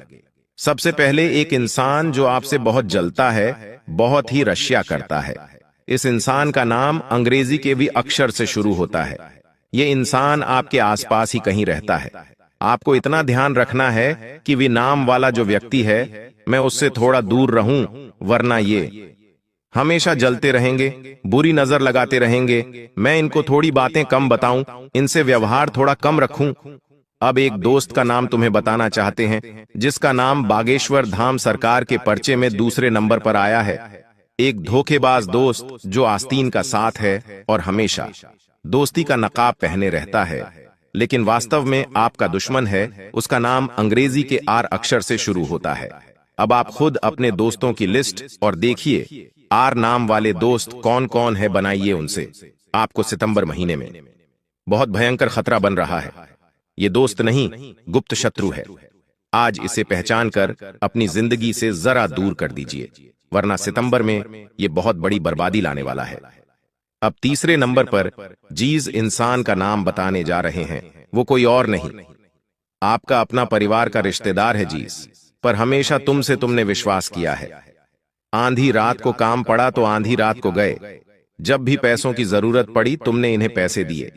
सबसे पहले एक इंसान जो आपसे बहुत जलता है, बहुत ही रश्या करता है। इस इंसान का नाम अंग्रेजी के भी अक्षर से शुरू होता है। ये इंसान आपके आसपास ही कहीं रहता है। आपको इतना ध्यान रखना है कि वे नाम वाला जो व्यक्ति है, मैं उससे थोड़ा दूर रहूं, वरना ये हमेशा जलते रहेंगे, बुरी नजर लगाते रहेंगे। मैं इनको थोड़ी बातें कम बताऊं, इनसे व्यवहार थोड़ा कम रखूं। अब एक दोस्त का नाम तुम्हें बताना चाहते हैं, जिसका नाम बागेश्वर धाम सरकार के पर्चे में दूसरे नंबर पर आया है। एक धोखेबाज दोस्त जो आस्तीन का साथ है और हमेशा दोस्ती का नकाब पहने रहता है, लेकिन वास्तव में आपका दुश्मन है। उसका नाम अंग्रेजी के आर अक्षर से शुरू होता है। अब आप खुद अपने दोस्तों की लिस्ट और देखिए आर नाम वाले दोस्त कौन कौन है, बनाइए उनसे। आपको सितंबर महीने में बहुत भयंकर खतरा बन रहा है। ये दोस्त नहीं, गुप्त शत्रु है। आज इसे पहचान कर अपनी जिंदगी से जरा दूर कर दीजिए, वरना सितंबर में ये बहुत बड़ी बर्बादी लाने वाला है। अब तीसरे नंबर पर जिस इंसान का नाम बताने जा रहे हैं, वो कोई और नहीं, आपका अपना परिवार का रिश्तेदार है। जिस पर हमेशा तुमने विश्वास किया है। आंधी रात को काम पड़ा तो आंधी रात को गए। जब भी पैसों की जरूरत पड़ी, तुमने इन्हें पैसे दिए।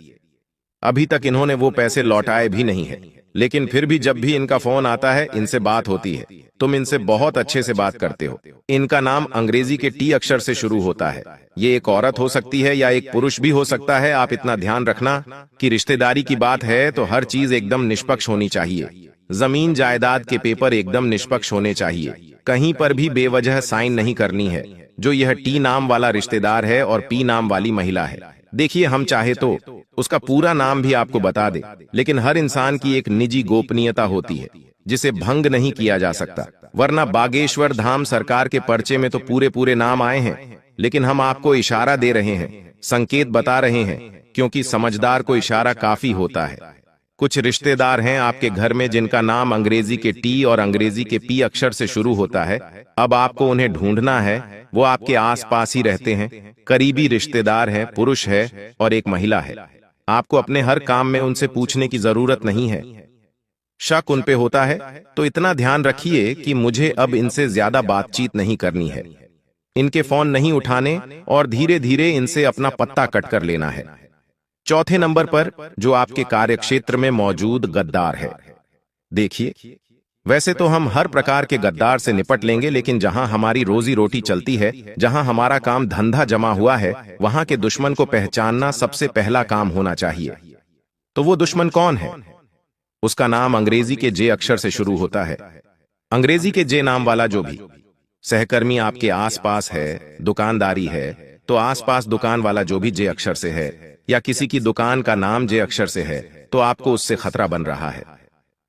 अभी तक इन्होंने वो पैसे लौटाए भी नहीं है, लेकिन फिर भी जब भी इनका फोन आता है, इनसे बात होती है, तुम इनसे बहुत अच्छे से बात करते हो। इनका नाम अंग्रेजी के टी अक्षर से शुरू होता है। ये एक औरत हो सकती है या एक पुरुष भी हो सकता है। आप इतना ध्यान रखना कि रिश्तेदारी की बात है तो हर चीज एकदम निष्पक्ष होनी चाहिए। जमीन जायदाद के पेपर एकदम निष्पक्ष होने चाहिए। कहीं पर भी बेवजह साइन नहीं करनी है। जो यह टी नाम वाला रिश्तेदार है और पी नाम वाली महिला है, देखिए हम चाहे तो उसका पूरा नाम भी आपको बता दे, लेकिन हर इंसान की एक निजी गोपनीयता होती है जिसे भंग नहीं किया जा सकता। वरना बागेश्वर धाम सरकार के पर्चे में तो पूरे नाम आए हैं, लेकिन हम आपको इशारा दे रहे हैं, संकेत बता रहे हैं, क्योंकि समझदार को इशारा काफी होता है। कुछ रिश्तेदार हैं आपके घर में जिनका नाम अंग्रेजी के टी और अंग्रेजी के पी अक्षर से शुरू होता है। अब आपको उन्हें ढूंढना है। वो आपके आसपास ही रहते हैं, करीबी रिश्तेदार हैं, पुरुष है और एक महिला है। आपको अपने हर काम में उनसे पूछने की जरूरत नहीं है। शक उन पे होता है तो इतना ध्यान रखिए कि मुझे अब इनसे ज्यादा बातचीत नहीं करनी है। इनके फोन नहीं उठाने और धीरे धीरे इनसे अपना पत्ता कट कर लेना है। चौथे नंबर पर जो आपके कार्यक्षेत्र में मौजूद गद्दार है। देखिए, वैसे तो हम हर प्रकार के गद्दार से निपट लेंगे, लेकिन जहां हमारी रोजी रोटी चलती है, जहां हमारा काम धंधा जमा हुआ है, वहां के दुश्मन को पहचानना सबसे पहला काम होना चाहिए। तो वो दुश्मन कौन है? उसका नाम अंग्रेजी के जे अक्षर से शुरू होता है। अंग्रेजी के जे नाम वाला जो भी सहकर्मी आपके आसपास है, दुकानदारी है, तो आसपास दुकान वाला जो भी जे अक्षर से है, या किसी की दुकान का नाम जे अक्षर से है, तो आपको उससे खतरा बन रहा है।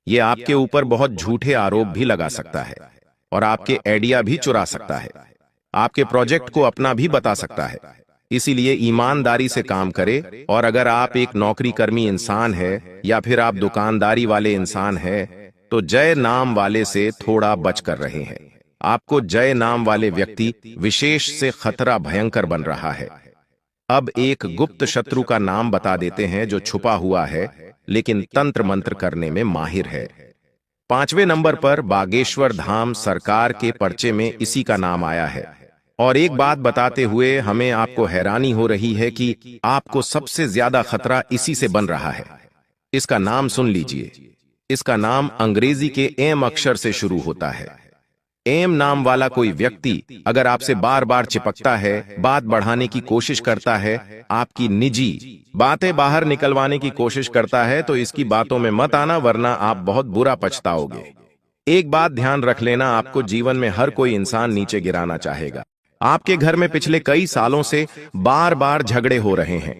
ये आपके ऊपर बहुत झूठे आरोप भी लगा सकता है और आपके आइडिया भी चुरा सकता है, आपके प्रोजेक्ट को अपना भी बता सकता है। इसीलिए ईमानदारी से काम करे। और अगर आप एक नौकरी कर्मी इंसान है या फिर आप दुकानदारी वाले इंसान है, तो जय नाम वाले से थोड़ा बच कर रहे हैं। आपको जय नाम वाले व्यक्ति विशेष से खतरा भयंकर बन रहा है। अब एक गुप्त शत्रु का नाम बता देते हैं जो छुपा हुआ है, लेकिन तंत्र मंत्र करने में माहिर है। 5वें नंबर पर बागेश्वर धाम सरकार के पर्चे में इसी का नाम आया है। और एक बात बताते हुए हमें आपको हैरानी हो रही है कि आपको सबसे ज्यादा खतरा इसी से बन रहा है। इसका नाम सुन लीजिए। इसका नाम अंग्रेजी के एम अक्षर से शुरू होता है। एम नाम वाला कोई व्यक्ति अगर आपसे बार बार चिपकता है, बात बढ़ाने की कोशिश करता है, आपकी निजी बातें बाहर निकलवाने की कोशिश करता है, तो इसकी बातों में मत आना, वरना आप बहुत बुरा पछताओगे। एक बात ध्यान रख लेना, आपको जीवन में हर कोई इंसान नीचे गिराना चाहेगा। आपके घर में पिछले कई सालों से बार बार झगड़े हो रहे हैं।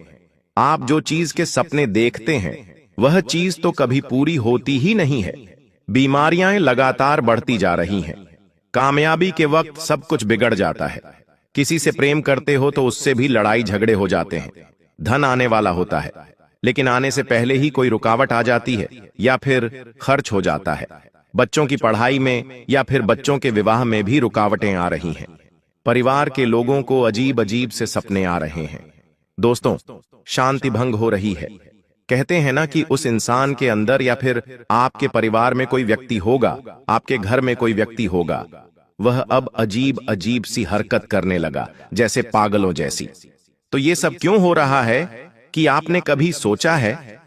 आप जो चीज के सपने देखते हैं वह चीज तो कभी पूरी होती ही नहीं है। बीमारियां लगातार बढ़ती जा रही हैं। कामयाबी के वक्त सब कुछ बिगड़ जाता है। किसी से प्रेम करते हो तो उससे भी लड़ाई झगड़े हो जाते हैं। धन आने वाला होता है, लेकिन आने से पहले ही कोई रुकावट आ जाती है या फिर खर्च हो जाता है। बच्चों की पढ़ाई में या फिर बच्चों के विवाह में भी रुकावटें आ रही हैं। परिवार के लोगों को अजीब अजीब से सपने आ रहे हैं। दोस्तों, शांति भंग हो रही है। कहते हैं ना कि उस इंसान के अंदर या फिर आपके परिवार में कोई व्यक्ति होगा, आपके घर में कोई व्यक्ति होगा, वह अब अजीब अजीब सी हरकत करने लगा, जैसे पागलों जैसी। तो ये सब क्यों हो रहा है कि आपने कभी सोचा है?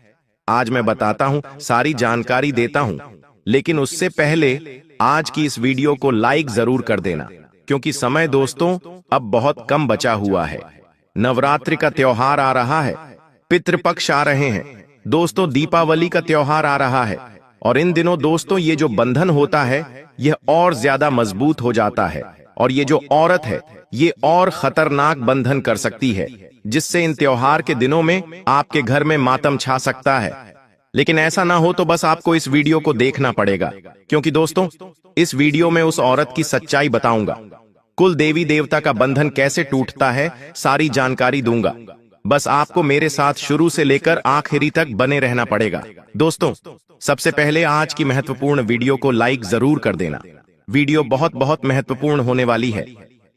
आज मैं बताता हूं, सारी जानकारी देता हूं, लेकिन उससे पहले आज की इस वीडियो को लाइक जरूर कर देना, क्योंकि समय दोस्तों अब बहुत कम बचा हुआ है। नवरात्रि का त्योहार आ रहा है, पितृपक्ष आ रहे हैं दोस्तों, दीपावली का त्योहार आ रहा है, और इन दिनों दोस्तों ये जो बंधन होता है यह और ज्यादा मजबूत हो जाता है, और ये जो औरत है ये और खतरनाक बंधन कर सकती है, जिससे इन त्योहार के दिनों में आपके घर में मातम छा सकता है। लेकिन ऐसा ना हो तो बस आपको इस वीडियो को देखना पड़ेगा, क्योंकि दोस्तों इस वीडियो में उस औरत की सच्चाई बताऊंगा। कुल देवी देवता का बंधन कैसे टूटता है, सारी जानकारी दूंगा। बस आपको मेरे साथ शुरू से लेकर आखिरी तक बने रहना पड़ेगा। दोस्तों, सबसे पहले आज की महत्वपूर्ण वीडियो को लाइक जरूर कर देना। वीडियो बहुत बहुत महत्वपूर्ण होने वाली है,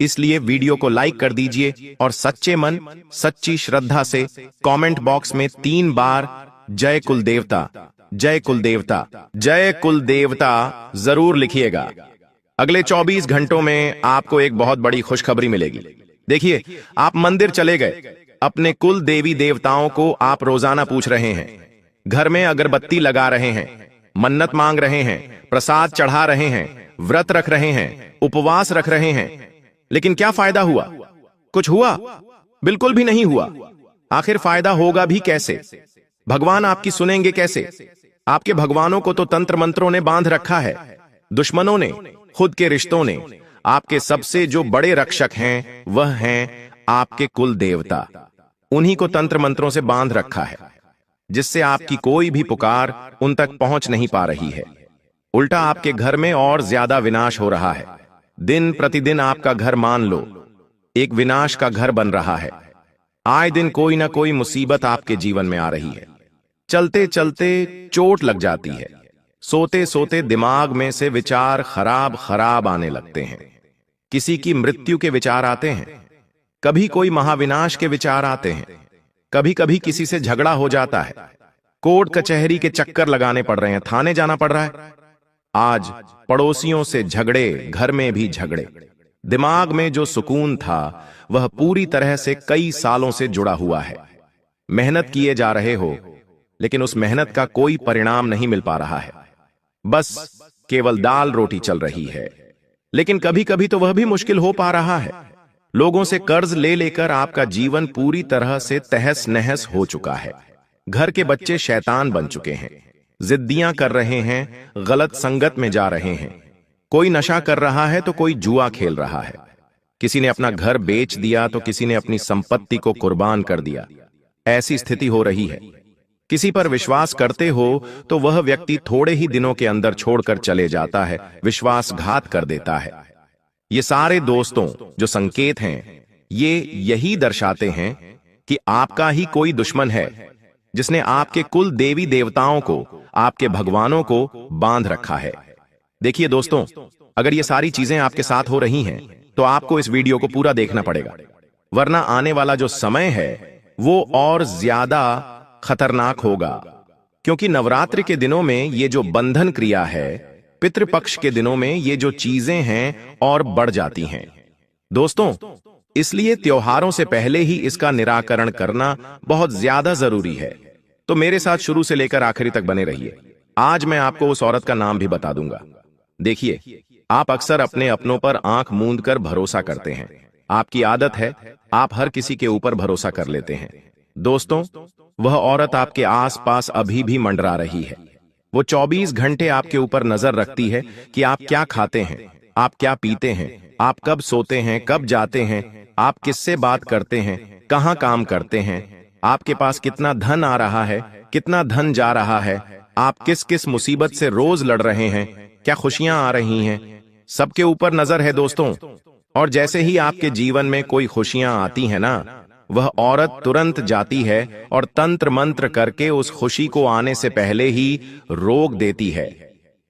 इसलिए वीडियो को लाइक कर दीजिए और सच्चे मन सच्ची श्रद्धा से कमेंट बॉक्स में 3 बार जय कुल देवता, जय कुल देवता, जय कुल देवता जरूर लिखिएगा। अगले 24 घंटों में आपको एक बहुत बड़ी खुशखबरी मिलेगी। देखिए, आप मंदिर चले गए, अपने कुल देवी देवताओं को आप रोजाना पूछ रहे हैं, घर में अगरबत्ती लगा रहे हैं, मन्नत मांग रहे हैं, प्रसाद चढ़ा रहे हैं, व्रत रख रहे हैं, उपवास रख रहे हैं, लेकिन क्या फायदा हुआ? कुछ हुआ? बिल्कुल भी नहीं हुआ। आखिर फायदा होगा भी कैसे? भगवान आपकी सुनेंगे कैसे? आपके भगवानों को तो तंत्र मंत्रों ने बांध रखा है। दुश्मनों ने, खुद के रिश्तों ने। आपके सबसे जो बड़े रक्षक हैं वह हैं आपके कुल देवता। उन्हीं को तंत्र मंत्रों से बांध रखा है, जिससे आपकी कोई भी पुकार उन तक पहुंच नहीं पा रही है। उल्टा आपके घर में और ज्यादा विनाश हो रहा है। दिन प्रतिदिन आपका घर मान लो एक विनाश का घर बन रहा है। आए दिन कोई ना कोई मुसीबत आपके जीवन में आ रही है। चलते चलते चोट लग जाती है। सोते सोते दिमाग में से विचार खराब खराब आने लगते हैं। किसी की मृत्यु के विचार आते हैं, कभी कोई महाविनाश के विचार आते हैं, कभी कभी किसी से झगड़ा हो जाता है, कोर्ट कचहरी के चक्कर लगाने पड़ रहे हैं, थाने जाना पड़ रहा है। आज पड़ोसियों से झगड़े, घर में भी झगड़े। दिमाग में जो सुकून था वह पूरी तरह से कई सालों से जुड़ा हुआ है। मेहनत किए जा रहे हो, लेकिन उस मेहनत का कोई परिणाम नहीं मिल पा रहा है। बस केवल दाल रोटी चल रही है। लेकिन कभी कभी तो वह भी मुश्किल हो पा रहा है। लोगों से कर्ज ले लेकर आपका जीवन पूरी तरह से तहस नहस हो चुका है। घर के बच्चे शैतान बन चुके हैं, जिद्दियां कर रहे हैं, गलत संगत में जा रहे हैं। कोई नशा कर रहा है तो कोई जुआ खेल रहा है। किसी ने अपना घर बेच दिया तो किसी ने अपनी संपत्ति को कुर्बान कर दिया। ऐसी स्थिति हो रही है। किसी पर विश्वास करते हो तो वह व्यक्ति थोड़े ही दिनों के अंदर छोड़कर चले जाता है, विश्वासघात कर देता है। ये सारे दोस्तों जो संकेत हैं, ये यही दर्शाते हैं कि आपका ही कोई दुश्मन है, जिसने आपके कुल देवी देवताओं को, आपके भगवानों को बांध रखा है। देखिए दोस्तों, अगर ये सारी चीजें आपके साथ हो रही हैं, तो आपको इस वीडियो को पूरा देखना पड़ेगा, वरना आने वाला जो समय है वो और ज्यादा खतरनाक होगा। क्योंकि नवरात्रि के दिनों में ये जो बंधन क्रिया है पितृपक्ष के दिनों में ये जो चीजें हैं और बढ़ जाती हैं दोस्तों। इसलिए त्योहारों से पहले ही इसका निराकरण करना बहुत ज्यादा जरूरी है। तो मेरे साथ शुरू से लेकर आखिरी तक बने रहिए। आज मैं आपको उस औरत का नाम भी बता दूंगा। देखिए, आप अक्सर अपने अपनों पर आंख मूंद कर भरोसा करते हैं। आपकी आदत है, आप हर किसी के ऊपर भरोसा कर लेते हैं। दोस्तों, वह औरत आपके आसपास अभी भी मंडरा रही है। वो 24 घंटे आपके ऊपर नजर रखती है कि आप क्या खाते हैं, आप क्या पीते हैं, आप कब सोते हैं, कब जाते हैं, आप किससे बात करते हैं, कहाँ काम करते हैं, आपके पास कितना धन आ रहा है, कितना धन जा रहा है, आप किस किस मुसीबत से रोज लड़ रहे हैं, क्या खुशियां आ रही हैं। सबके ऊपर नजर है दोस्तों। और जैसे ही आपके जीवन में कोई खुशियां आती हैं ना, वह औरत तुरंत जाती है और तंत्र मंत्र करके उस खुशी को आने से पहले ही रोक देती है।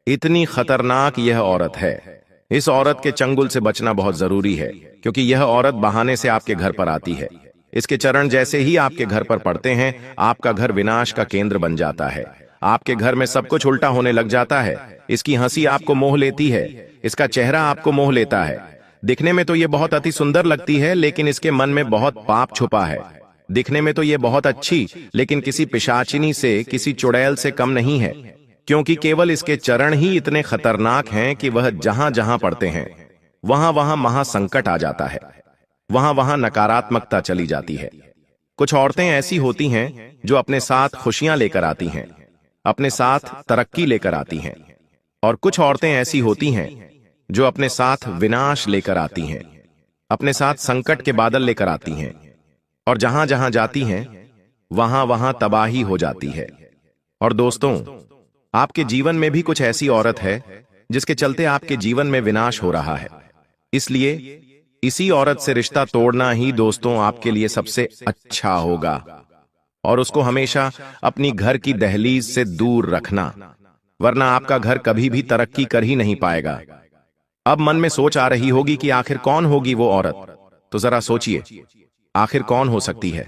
इतनी खतरनाक यह औरत है। इस औरत के चंगुल से बचना बहुत जरूरी है, क्योंकि यह औरत बहाने से आपके घर पर आती है। इसके चरण जैसे ही आपके घर पर पड़ते हैं, आपका घर विनाश का केंद्र बन जाता है। आपके घर में सब कुछ उल्टा होने लग जाता है। इसकी हंसी आपको मोह लेती है, इसका चेहरा आपको मोह लेता है। दिखने में तो ये बहुत अति सुंदर लगती है, लेकिन इसके मन में बहुत पाप छुपा है। दिखने में तो ये बहुत अच्छी, लेकिन किसी पिशाचिनी से, किसी चुड़ैल से कम नहीं है, क्योंकि केवल इसके चरण ही इतने खतरनाक हैं कि वह जहां जहां पड़ते हैं वहां वहां महासंकट आ जाता है, वहां वहां नकारात्मकता चली जाती है। कुछ औरतें ऐसी होती हैं जो अपने साथ खुशियां लेकर आती हैं, अपने साथ तरक्की लेकर आती हैं, और कुछ औरतें ऐसी होती हैं जो अपने साथ विनाश लेकर आती हैं, अपने साथ संकट के बादल लेकर आती हैं, और जहां जहां जाती हैं वहां वहां तबाही हो जाती है। और दोस्तों, आपके जीवन में भी कुछ ऐसी औरत है जिसके चलते आपके जीवन में विनाश हो रहा है। इसलिए इसी औरत से रिश्ता तोड़ना ही दोस्तों आपके लिए सबसे अच्छा होगा, और उसको हमेशा अपनी घर की दहलीज से दूर रखना, वरना आपका घर कभी भी तरक्की कर ही नहीं पाएगा। अब मन में सोच आ रही होगी कि आखिर कौन होगी वो औरत। तो जरा सोचिए, आखिर कौन हो सकती है।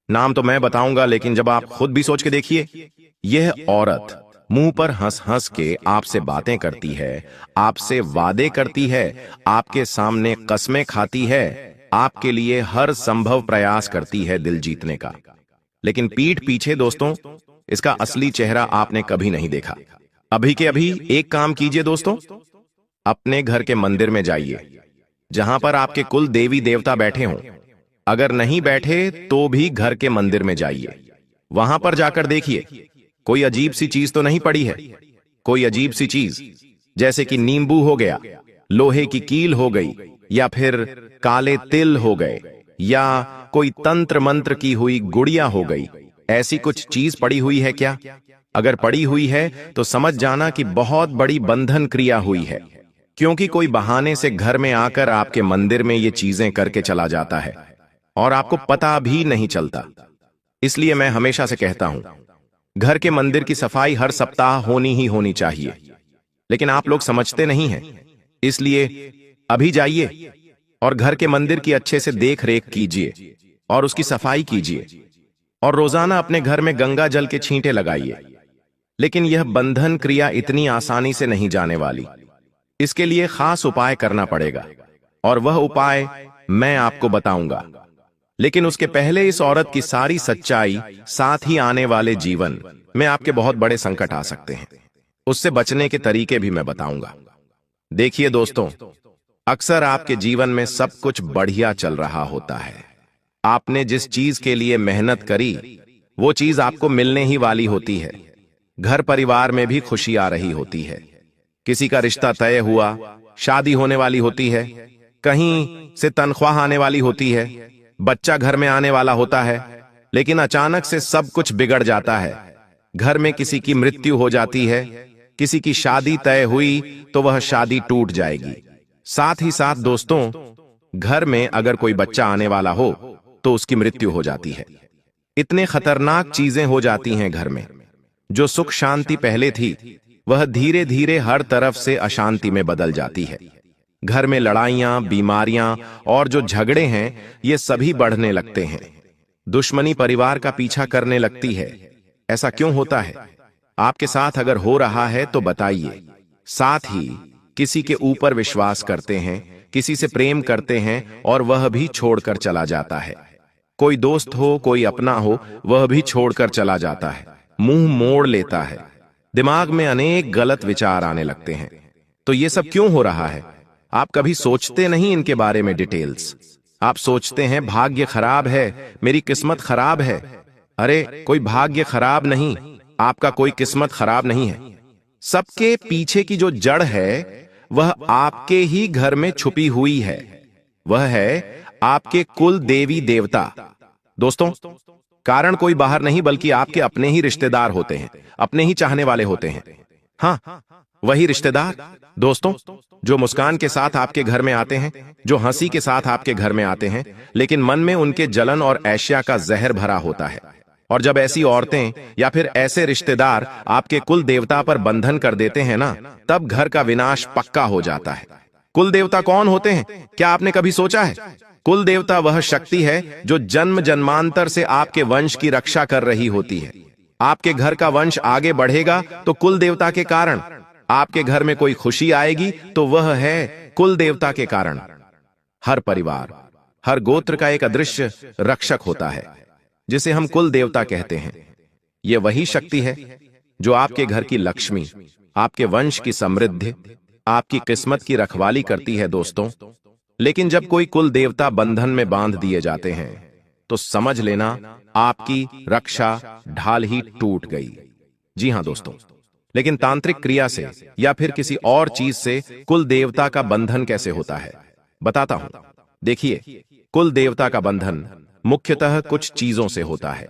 नाम तो मैं बताऊंगा, लेकिन जब आप खुद भी सोच के देखिए। यह औरत मुंह पर हंस हंस के आपसे बातें करती है, आपसे वादे करती है, आपके सामने कस्में खाती है, आपके लिए हर संभव प्रयास करती है दिल जीतने का, लेकिन पीठ पीछे दोस्तों इसका असली चेहरा आपने कभी नहीं देखा। अभी के अभी एक काम कीजिए दोस्तों, अपने घर के मंदिर में जाइए, जहां पर आपके कुल देवी देवता बैठे हों। अगर नहीं बैठे तो भी घर के मंदिर में जाइए, वहां पर जाकर देखिए कोई अजीब सी चीज तो नहीं पड़ी है। कोई अजीब सी चीज, जैसे कि नींबू हो गया, लोहे की कील हो गई, या फिर काले तिल हो गए, या कोई तंत्र मंत्र की हुई गुड़िया हो गई। ऐसी कुछ चीज पड़ी हुई है क्या? अगर पड़ी हुई है तो समझ जाना कि बहुत बड़ी बंधन क्रिया हुई है, क्योंकि कोई बहाने से घर में आकर आपके मंदिर में ये चीजें करके चला जाता है और आपको पता भी नहीं चलता। इसलिए मैं हमेशा से कहता हूं, घर के मंदिर की सफाई हर सप्ताह होनी ही होनी चाहिए, लेकिन आप लोग समझते नहीं हैं। इसलिए अभी जाइए और घर के मंदिर की अच्छे से देख रेख कीजिए और उसकी सफाई कीजिए, और रोजाना अपने घर में गंगा जल के छींटे लगाइए। लेकिन यह बंधन क्रिया इतनी आसानी से नहीं जाने वाली। इसके लिए खास उपाय करना पड़ेगा, और वह उपाय मैं आपको बताऊंगा। लेकिन उसके पहले इस औरत की सारी सच्चाई, साथ ही आने वाले जीवन में आपके बहुत बड़े संकट आ सकते हैं, उससे बचने के तरीके भी मैं बताऊंगा। देखिए दोस्तों, अक्सर आपके जीवन में सब कुछ बढ़िया चल रहा होता है। आपने जिस चीज के लिए मेहनत करी वो चीज आपको मिलने ही वाली होती है। घर परिवार में भी खुशी आ रही होती है। किसी का रिश्ता तय हुआ, शादी होने वाली होती है, कहीं से तनख्वाह आने वाली होती है, बच्चा घर में आने वाला होता है, लेकिन अचानक से सब कुछ बिगड़ जाता है। घर में किसी की मृत्यु हो जाती है, किसी की शादी तय हुई तो वह शादी टूट जाएगी। साथ ही साथ दोस्तों, घर में अगर कोई बच्चा आने वाला हो तो उसकी मृत्यु हो जाती है। इतने खतरनाक चीजें हो जाती हैं घर में। जो सुख शांति पहले थी वह धीरे धीरे हर तरफ से अशांति में बदल जाती है। घर में लड़ाइयां, बीमारियां और जो झगड़े हैं ये सभी बढ़ने लगते हैं। दुश्मनी परिवार का पीछा करने लगती है। ऐसा क्यों होता है? आपके साथ अगर हो रहा है तो बताइए। साथ ही किसी के ऊपर विश्वास करते हैं, किसी से प्रेम करते हैं और वह भी छोड़कर चला जाता है। कोई दोस्त हो, कोई अपना हो, वह भी छोड़कर चला जाता है, मुंह मोड़ लेता है, दिमाग में अनेक गलत विचार आने लगते हैं। तो ये सब क्यों हो रहा है? आप कभी सोचते नहीं इनके बारे में डिटेल्स। आप सोचते हैं भाग्य खराब है, मेरी किस्मत खराब है। अरे कोई भाग्य खराब नहीं, आपका कोई किस्मत खराब नहीं है। सबके पीछे की जो जड़ है वह आपके ही घर में छुपी हुई है। वह है आपके कुल देवी देवता। दोस्तों, कारण कोई बाहर नहीं बल्कि आपके अपने ही रिश्तेदार होते हैं, अपने ही चाहने वाले होते हैं। हाँ, वही रिश्तेदार दोस्तों जो मुस्कान के साथ आपके घर में आते हैं, जो हंसी के साथ आपके घर में आते हैं, लेकिन मन में उनके जलन और ऐश्या का जहर भरा होता है। और जब ऐसी औरतें या फिर ऐसे रिश्तेदार आपके कुल देवता पर बंधन कर देते हैं ना, तब घर का विनाश पक्का हो जाता है। कुल देवता कौन होते हैं, क्या आपने कभी सोचा है? कुल देवता वह शक्ति है जो जन्म जन्मांतर से आपके वंश की रक्षा कर रही होती है। आपके घर का वंश आगे बढ़ेगा तो कुल देवता के कारण, आपके घर में कोई खुशी आएगी तो वह है कुल देवता के कारण। हर परिवार, हर गोत्र का एक अदृश्य रक्षक होता है जिसे हम कुल देवता कहते हैं। यह वही शक्ति है जो आपके घर की लक्ष्मी, आपके वंश की समृद्धि, आपकी किस्मत की रखवाली करती है दोस्तों। लेकिन जब कोई कुल देवता बंधन में बांध दिए जाते हैं तो समझ लेना आपकी रक्षा ढाल ही टूट गई। जी हां दोस्तों, लेकिन तांत्रिक क्रिया से या फिर किसी और चीज से कुल देवता का बंधन कैसे होता है, बताता हूं। देखिए, कुल देवता का बंधन मुख्यतः कुछ चीजों से होता है।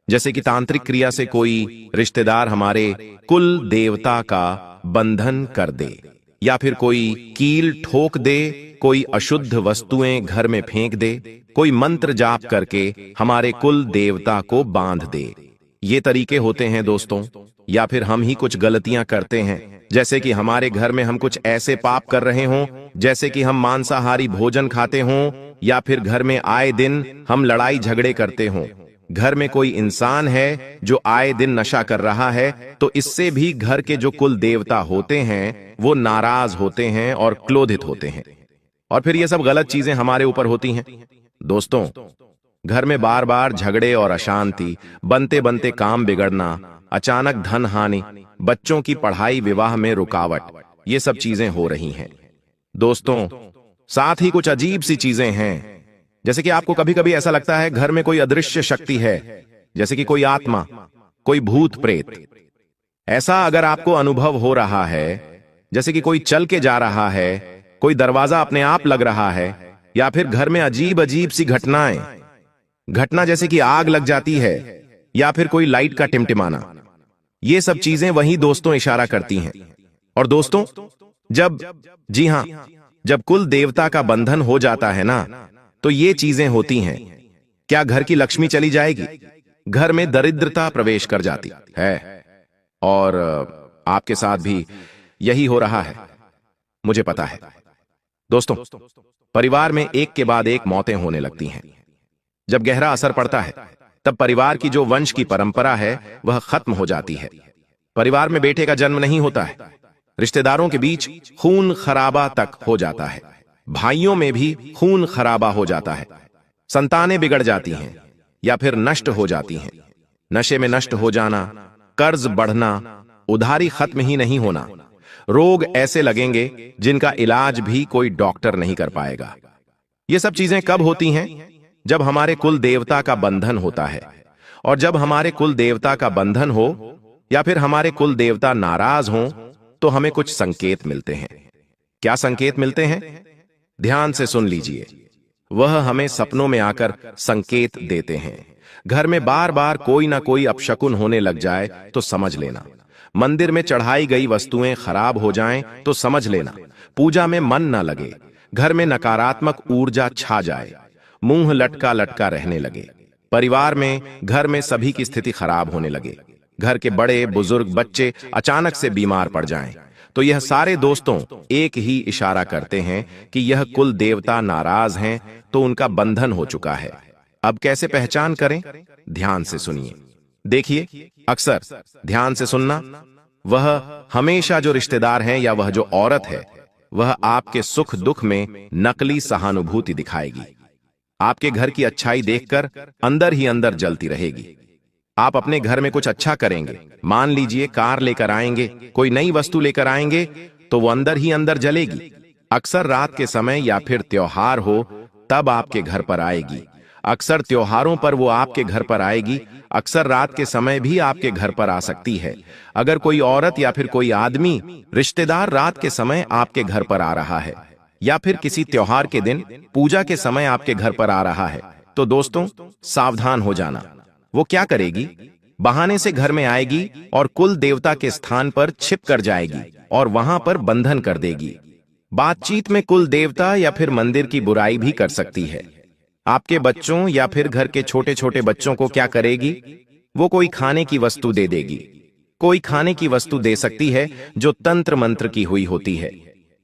जैसे कि तांत्रिक क्रिया से कोई रिश्तेदार हमारे कुल देवता का बंधन कर दे, या फिर कोई कील ठोक दे, कोई अशुद्ध वस्तुएं घर में फेंक दे, कोई मंत्र जाप करके हमारे कुल देवता को बांध दे। ये तरीके होते हैं दोस्तों। या फिर हम ही कुछ गलतियां करते हैं, जैसे कि हमारे घर में हम कुछ ऐसे पाप कर रहे हों, जैसे कि हम मांसाहारी भोजन खाते हों, या फिर घर में आए दिन हम लड़ाई झगड़े करते हों। घर में कोई इंसान है जो आए दिन नशा कर रहा है, तो इससे भी घर के जो कुल देवता होते हैं वो नाराज होते हैं और क्रोधित होते हैं, और फिर ये सब गलत चीजें हमारे ऊपर होती हैं। दोस्तों, घर में बार बार झगड़े और अशांति, बनते बनते काम बिगड़ना, अचानक धन हानि, बच्चों की पढ़ाई विवाह में रुकावट, ये सब चीजें हो रही हैं दोस्तों। साथ ही कुछ अजीब सी चीजें हैं, जैसे कि आपको कभी कभी ऐसा लगता है घर में कोई अदृश्य शक्ति है, जैसे कि कोई आत्मा, कोई भूत प्रेत। ऐसा अगर आपको अनुभव हो रहा है, जैसे कि कोई चल के जा रहा है, कोई दरवाजा अपने आप लग रहा है, या फिर घर में अजीब अजीब सी घटना जैसे कि आग लग जाती है, या फिर कोई लाइट का टिमटिमाना, ये सब चीजें वही दोस्तों इशारा करती हैं। और दोस्तों, जी हां, जब कुल देवता का बंधन हो जाता है ना, तो ये चीजें होती हैं। क्या घर की लक्ष्मी चली जाएगी, घर में दरिद्रता प्रवेश कर जाती है, और आपके साथ भी यही हो रहा है, मुझे पता है दोस्तों। परिवार में एक के बाद एक मौतें होने लगती हैं। जब गहरा असर पड़ता है, तब परिवार की जो वंश की परंपरा है वह खत्म हो जाती है। परिवार में बेटे का जन्म नहीं होता है, रिश्तेदारों के बीच खून खराबा तक हो जाता है, भाइयों में भी खून खराबा हो जाता है, संतानें बिगड़ जाती हैं या फिर नष्ट हो जाती हैं। नशे में नष्ट हो जाना, कर्ज बढ़ना, उधारी खत्म ही नहीं होना, रोग ऐसे लगेंगे जिनका इलाज भी कोई डॉक्टर नहीं कर पाएगा। ये सब चीजें कब होती हैं? जब हमारे कुल देवता का बंधन होता है। और जब हमारे कुल देवता का बंधन हो या फिर हमारे कुल देवता नाराज हों, तो हमें कुछ संकेत मिलते हैं। क्या संकेत मिलते हैं? ध्यान से सुन लीजिए। वह हमें सपनों में आकर संकेत देते हैं। घर में बार बार कोई ना कोई अपशकुन होने लग जाए तो समझ लेना। मंदिर में चढ़ाई गई वस्तुएं खराब हो जाएं तो समझ लेना। पूजा में मन न लगे, घर में नकारात्मक ऊर्जा छा जाए, मुंह लटका लटका रहने लगे, परिवार में, घर में सभी की स्थिति खराब होने लगे, घर के बड़े बुजुर्ग बच्चे अचानक से बीमार पड़ जाएं, तो यह सारे दोस्तों एक ही इशारा करते हैं कि यह कुल देवता नाराज हैं, तो उनका बंधन हो चुका है। अब कैसे पहचान करें? ध्यान से सुनिए। देखिए, अक्सर ध्यान से सुनना, वह हमेशा जो रिश्तेदार हैं या वह जो औरत है, वह आपके सुख दुख में नकली सहानुभूति दिखाएगी। आपके घर की अच्छाई देखकर अंदर ही अंदर जलती रहेगी। आप अपने घर में कुछ अच्छा करेंगे, मान लीजिए कार लेकर आएंगे, कोई नई वस्तु लेकर आएंगे, तो वो अंदर ही अंदर जलेगी। अक्सर रात के समय या फिर त्योहार हो तब आपके घर पर आएगी। अक्सर त्योहारों पर वो आपके घर पर आएगी। अक्सर रात के समय भी आपके घर पर आ सकती है। अगर कोई औरत या फिर कोई आदमी रिश्तेदार रात के समय आपके घर पर आ रहा है या फिर किसी त्योहार के दिन पूजा के समय आपके घर पर आ रहा है, तो दोस्तों सावधान हो जाना। वो क्या करेगी? बहाने से घर में आएगी और कुल देवता के स्थान पर छिप कर जाएगी और वहां पर बंधन कर देगी। बातचीत में कुल देवता या फिर मंदिर की बुराई भी कर सकती है। आपके बच्चों या फिर घर के छोटे छोटे बच्चों को क्या करेगी? वो कोई खाने की वस्तु दे देगी। कोई खाने की वस्तु दे सकती है जो तंत्र मंत्र की हुई होती है,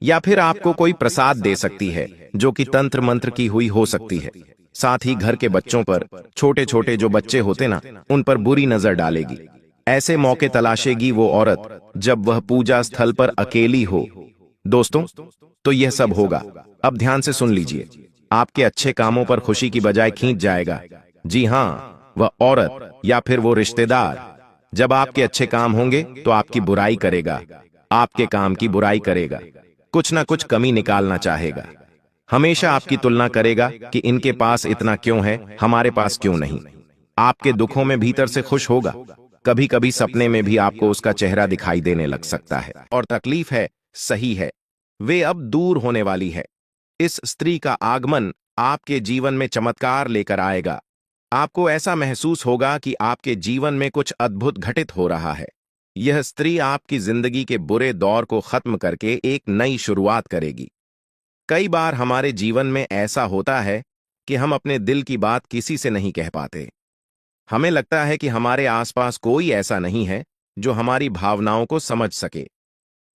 या फिर आपको कोई प्रसाद दे सकती है जो कि तंत्र मंत्र की हुई हो सकती है। साथ ही घर के बच्चों पर, छोटे छोटे जो बच्चे होते ना, उन पर बुरी नजर डालेगी। ऐसे मौके तलाशेगी वो औरत जब वह पूजा स्थल पर अकेली हो। दोस्तों, तो यह सब होगा। अब ध्यान से सुन लीजिए। आपके अच्छे कामों पर खुशी की बजाय खींच जाएगा। जी हाँ, वह औरत या फिर वो रिश्तेदार जब आपके अच्छे काम होंगे तो आपकी बुराई करेगा, आपके काम की बुराई करेगा, कुछ ना कुछ कमी निकालना चाहेगा। हमेशा आपकी तुलना करेगा कि इनके पास इतना क्यों है, हमारे पास क्यों नहीं। आपके दुखों में भीतर से खुश होगा। कभी कभी सपने में भी आपको उसका चेहरा दिखाई देने लग सकता है। और तकलीफ है, सही है, वे अब दूर होने वाली है। इस स्त्री का आगमन आपके जीवन में चमत्कार लेकर आएगा। आपको ऐसा महसूस होगा कि आपके जीवन में कुछ अद्भुत घटित हो रहा है। यह स्त्री आपकी जिंदगी के बुरे दौर को खत्म करके एक नई शुरुआत करेगी। कई बार हमारे जीवन में ऐसा होता है कि हम अपने दिल की बात किसी से नहीं कह पाते। हमें लगता है कि हमारे आसपास कोई ऐसा नहीं है जो हमारी भावनाओं को समझ सके।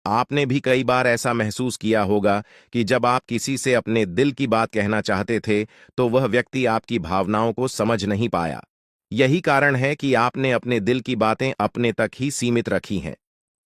आपने भी कई बार ऐसा महसूस किया होगा कि जब आप किसी से अपने दिल की बात कहना चाहते थे तो वह व्यक्ति आपकी भावनाओं को समझ नहीं पाया। यही कारण है कि आपने अपने दिल की बातें अपने तक ही सीमित रखी हैं।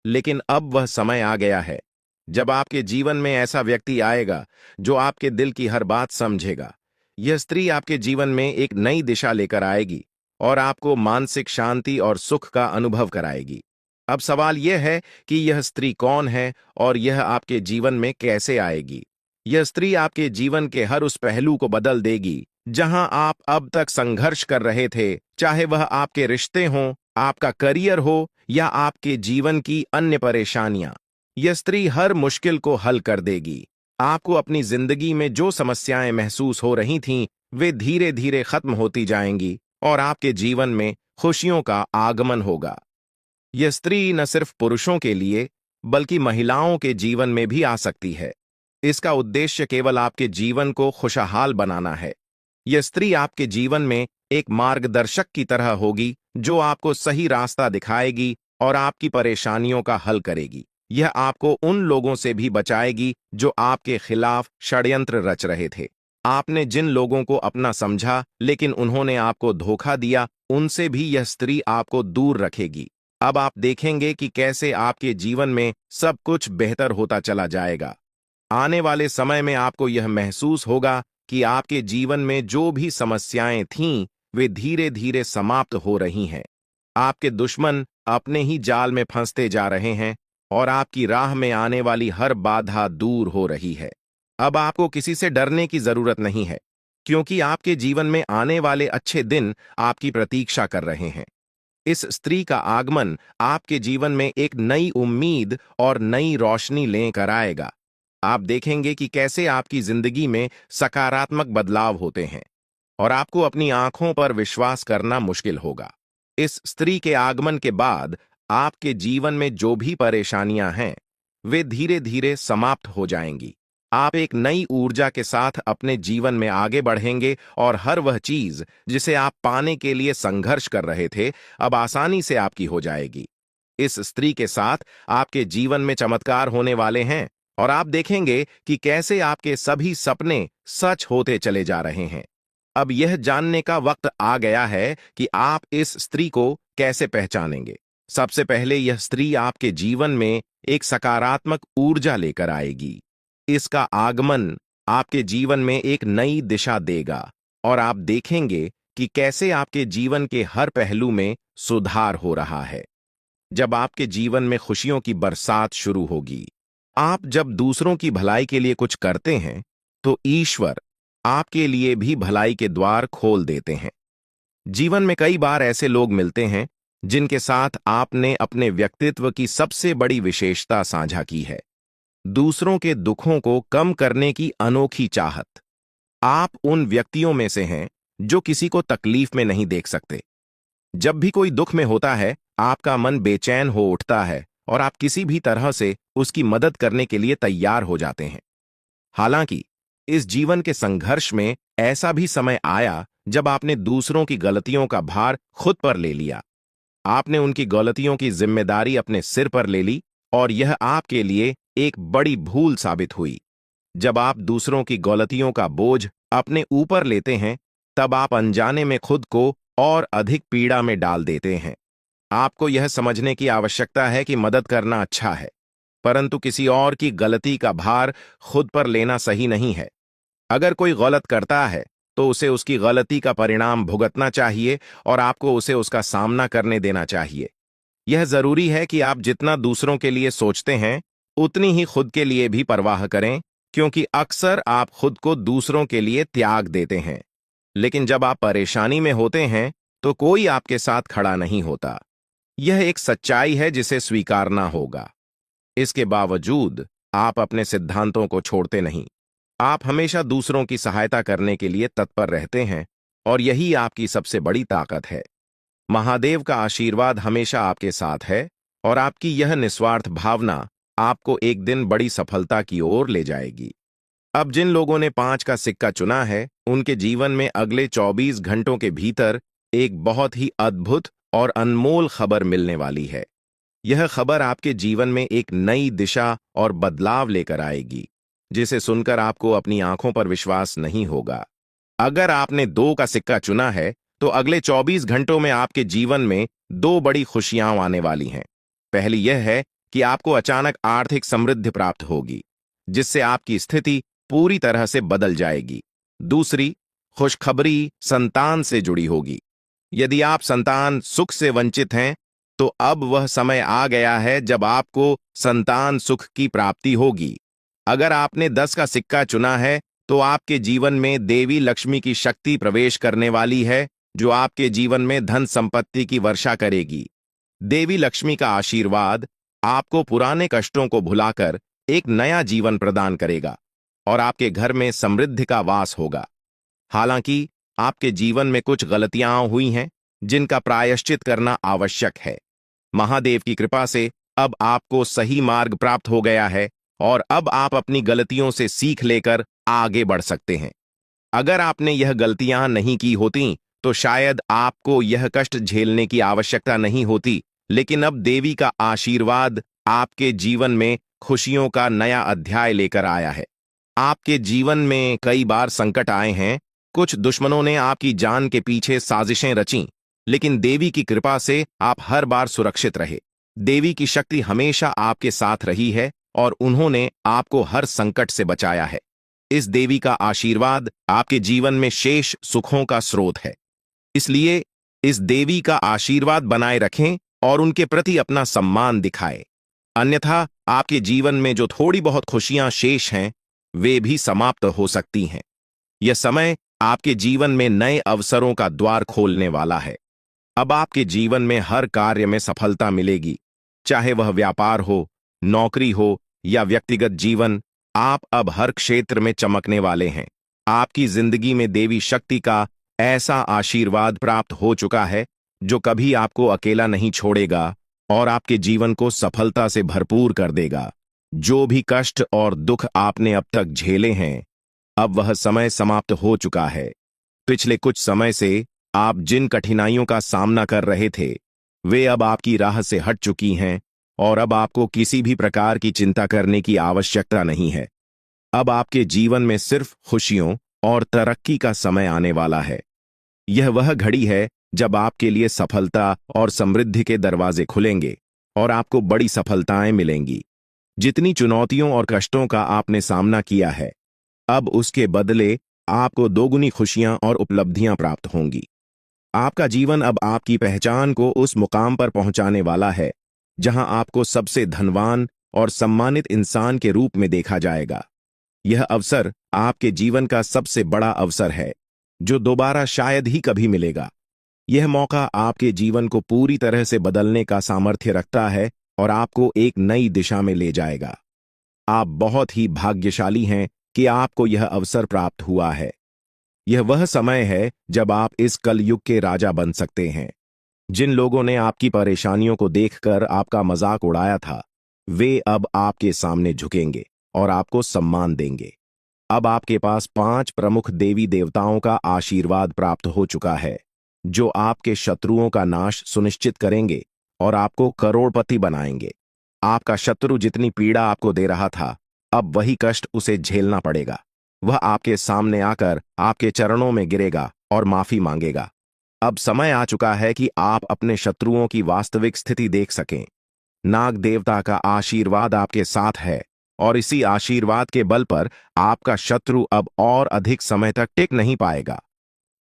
लेकिन अब वह समय आ गया है जब आपके जीवन में ऐसा व्यक्ति आएगा जो आपके दिल की हर बात समझेगा। यह स्त्री आपके जीवन में एक नई दिशा लेकर आएगी और आपको मानसिक शांति और सुख का अनुभव कराएगी। अब सवाल यह है कि यह स्त्री कौन है और यह आपके जीवन में कैसे आएगी। यह स्त्री आपके जीवन के हर उस पहलू को बदल देगी जहां आप अब तक संघर्ष कर रहे थे, चाहे वह आपके रिश्ते हों, आपका करियर हो या आपके जीवन की अन्य परेशानियां। यह स्त्री हर मुश्किल को हल कर देगी। आपको अपनी जिंदगी में जो समस्याएं महसूस हो रही थीं, वे धीरे धीरे खत्म होती जाएंगी और आपके जीवन में खुशियों का आगमन होगा। यह स्त्री न सिर्फ पुरुषों के लिए बल्कि महिलाओं के जीवन में भी आ सकती है। इसका उद्देश्य केवल आपके जीवन को खुशहाल बनाना है। यह स्त्री आपके जीवन में एक मार्गदर्शक की तरह होगी जो आपको सही रास्ता दिखाएगी और आपकी परेशानियों का हल करेगी। यह आपको उन लोगों से भी बचाएगी जो आपके खिलाफ षड्यंत्र रच रहे थे। आपने जिन लोगों को अपना समझा लेकिन उन्होंने आपको धोखा दिया, उनसे भी यह स्त्री आपको दूर रखेगी। अब आप देखेंगे कि कैसे आपके जीवन में सब कुछ बेहतर होता चला जाएगा। आने वाले समय में आपको यह महसूस होगा कि आपके जीवन में जो भी समस्याएं थीं, वे धीरे धीरे समाप्त हो रही हैं। आपके दुश्मन अपने ही जाल में फंसते जा रहे हैं और आपकी राह में आने वाली हर बाधा दूर हो रही है। अब आपको किसी से डरने की जरूरत नहीं है, क्योंकि आपके जीवन में आने वाले अच्छे दिन आपकी प्रतीक्षा कर रहे हैं। इस स्त्री का आगमन आपके जीवन में एक नई उम्मीद और नई रोशनी लेकर आएगा। आप देखेंगे कि कैसे आपकी जिंदगी में सकारात्मक बदलाव होते हैं और आपको अपनी आंखों पर विश्वास करना मुश्किल होगा। इस स्त्री के आगमन के बाद आपके जीवन में जो भी परेशानियां हैं, वे धीरे धीरे समाप्त हो जाएंगी। आप एक नई ऊर्जा के साथ अपने जीवन में आगे बढ़ेंगे और हर वह चीज जिसे आप पाने के लिए संघर्ष कर रहे थे, अब आसानी से आपकी हो जाएगी। इस स्त्री के साथ आपके जीवन में चमत्कार होने वाले हैं और आप देखेंगे कि कैसे आपके सभी सपने सच होते चले जा रहे हैं। अब यह जानने का वक्त आ गया है कि आप इस स्त्री को कैसे पहचानेंगे। सबसे पहले यह स्त्री आपके जीवन में एक सकारात्मक ऊर्जा लेकर आएगी। इसका आगमन आपके जीवन में एक नई दिशा देगा और आप देखेंगे कि कैसे आपके जीवन के हर पहलू में सुधार हो रहा है। जब आपके जीवन में खुशियों की बरसात शुरू होगी, आप जब दूसरों की भलाई के लिए कुछ करते हैं, तो ईश्वर आपके लिए भी भलाई के द्वार खोल देते हैं। जीवन में कई बार ऐसे लोग मिलते हैं जिनके साथ आपने अपने व्यक्तित्व की सबसे बड़ी विशेषता साझा की है, दूसरों के दुखों को कम करने की अनोखी चाहत। आप उन व्यक्तियों में से हैं जो किसी को तकलीफ में नहीं देख सकते। जब भी कोई दुख में होता है, आपका मन बेचैन हो उठता है और आप किसी भी तरह से उसकी मदद करने के लिए तैयार हो जाते हैं। हालांकि इस जीवन के संघर्ष में ऐसा भी समय आया जब आपने दूसरों की गलतियों का भार खुद पर ले लिया। आपने उनकी गलतियों की जिम्मेदारी अपने सिर पर ले ली और यह आपके लिए एक बड़ी भूल साबित हुई। जब आप दूसरों की गलतियों का बोझ अपने ऊपर लेते हैं, तब आप अनजाने में खुद को और अधिक पीड़ा में डाल देते हैं। आपको यह समझने की आवश्यकता है कि मदद करना अच्छा है, परंतु किसी और की गलती का भार खुद पर लेना सही नहीं है। अगर कोई गलत करता है तो उसे उसकी गलती का परिणाम भुगतना चाहिए और आपको उसे उसका सामना करने देना चाहिए। यह जरूरी है कि आप जितना दूसरों के लिए सोचते हैं, उतनी ही खुद के लिए भी परवाह करें, क्योंकि अक्सर आप खुद को दूसरों के लिए त्याग देते हैं। लेकिन जब आप परेशानी में होते हैं तो कोई आपके साथ खड़ा नहीं होता। यह एक सच्चाई है जिसे स्वीकारना होगा। इसके बावजूद आप अपने सिद्धांतों को छोड़ते नहीं। आप हमेशा दूसरों की सहायता करने के लिए तत्पर रहते हैं और यही आपकी सबसे बड़ी ताकत है। महादेव का आशीर्वाद हमेशा आपके साथ है और आपकी यह निस्वार्थ भावना आपको एक दिन बड़ी सफलता की ओर ले जाएगी। अब जिन लोगों ने 5 का सिक्का चुना है, उनके जीवन में अगले 24 घंटों के भीतर एक बहुत ही अद्भुत और अनमोल खबर मिलने वाली है। यह खबर आपके जीवन में एक नई दिशा और बदलाव लेकर आएगी, जिसे सुनकर आपको अपनी आंखों पर विश्वास नहीं होगा। अगर आपने 2 का सिक्का चुना है, तो अगले 24 घंटों में आपके जीवन में 2 बड़ी खुशियां आने वाली हैं। पहली यह है कि आपको अचानक आर्थिक समृद्धि प्राप्त होगी, जिससे आपकी स्थिति पूरी तरह से बदल जाएगी। दूसरी खुशखबरी संतान से जुड़ी होगी। यदि आप संतान सुख से वंचित हैं, तो अब वह समय आ गया है जब आपको संतान सुख की प्राप्ति होगी। अगर आपने 10 का सिक्का चुना है, तो आपके जीवन में देवी लक्ष्मी की शक्ति प्रवेश करने वाली है, जो आपके जीवन में धन संपत्ति की वर्षा करेगी। देवी लक्ष्मी का आशीर्वाद आपको पुराने कष्टों को भुलाकर एक नया जीवन प्रदान करेगा और आपके घर में समृद्धि का वास होगा। हालांकि आपके जीवन में कुछ गलतियां हुई हैं, जिनका प्रायश्चित करना आवश्यक है। महादेव की कृपा से अब आपको सही मार्ग प्राप्त हो गया है और अब आप अपनी गलतियों से सीख लेकर आगे बढ़ सकते हैं। अगर आपने यह गलतियां नहीं की होती, तो शायद आपको यह कष्ट झेलने की आवश्यकता नहीं होती, लेकिन अब देवी का आशीर्वाद आपके जीवन में खुशियों का नया अध्याय लेकर आया है। आपके जीवन में कई बार संकट आए हैं, कुछ दुश्मनों ने आपकी जान के पीछे साजिशें रचीं, लेकिन देवी की कृपा से आप हर बार सुरक्षित रहे। देवी की शक्ति हमेशा आपके साथ रही है और उन्होंने आपको हर संकट से बचाया है। इस देवी का आशीर्वाद आपके जीवन में शेष सुखों का स्रोत है। इसलिए इस देवी का आशीर्वाद बनाए रखें और उनके प्रति अपना सम्मान दिखाएं। अन्यथा आपके जीवन में जो थोड़ी बहुत खुशियां शेष हैं, वे भी समाप्त हो सकती हैं। यह समय आपके जीवन में नए अवसरों का द्वार खोलने वाला है। अब आपके जीवन में हर कार्य में सफलता मिलेगी, चाहे वह व्यापार हो, नौकरी हो या व्यक्तिगत जीवन। आप अब हर क्षेत्र में चमकने वाले हैं। आपकी जिंदगी में देवी शक्ति का ऐसा आशीर्वाद प्राप्त हो चुका है, जो कभी आपको अकेला नहीं छोड़ेगा और आपके जीवन को सफलता से भरपूर कर देगा। जो भी कष्ट और दुख आपने अब तक झेले हैं, अब वह समय समाप्त हो चुका है। पिछले कुछ समय से आप जिन कठिनाइयों का सामना कर रहे थे, वे अब आपकी राह से हट चुकी हैं और अब आपको किसी भी प्रकार की चिंता करने की आवश्यकता नहीं है। अब आपके जीवन में सिर्फ खुशियों और तरक्की का समय आने वाला है। यह वह घड़ी है जब आपके लिए सफलता और समृद्धि के दरवाजे खुलेंगे और आपको बड़ी सफलताएं मिलेंगी। जितनी चुनौतियों और कष्टों का आपने सामना किया है, अब उसके बदले आपको दोगुनी खुशियां और उपलब्धियां प्राप्त होंगी। आपका जीवन अब आपकी पहचान को उस मुकाम पर पहुंचाने वाला है जहां आपको सबसे धनवान और सम्मानित इंसान के रूप में देखा जाएगा। यह अवसर आपके जीवन का सबसे बड़ा अवसर है, जो दोबारा शायद ही कभी मिलेगा। यह मौका आपके जीवन को पूरी तरह से बदलने का सामर्थ्य रखता है और आपको एक नई दिशा में ले जाएगा। आप बहुत ही भाग्यशाली हैं कि आपको यह अवसर प्राप्त हुआ है। यह वह समय है जब आप इस कलयुग के राजा बन सकते हैं। जिन लोगों ने आपकी परेशानियों को देखकर आपका मजाक उड़ाया था, वे अब आपके सामने झुकेंगे और आपको सम्मान देंगे। अब आपके पास 5 प्रमुख देवी देवताओं का आशीर्वाद प्राप्त हो चुका है, जो आपके शत्रुओं का नाश सुनिश्चित करेंगे और आपको करोड़पति बनाएंगे। आपका शत्रु जितनी पीड़ा आपको दे रहा था, अब वही कष्ट उसे झेलना पड़ेगा। वह आपके सामने आकर आपके चरणों में गिरेगा और माफी मांगेगा। अब समय आ चुका है कि आप अपने शत्रुओं की वास्तविक स्थिति देख सकें। नाग देवता का आशीर्वाद आपके साथ है और इसी आशीर्वाद के बल पर आपका शत्रु अब और अधिक समय तक टिक नहीं पाएगा।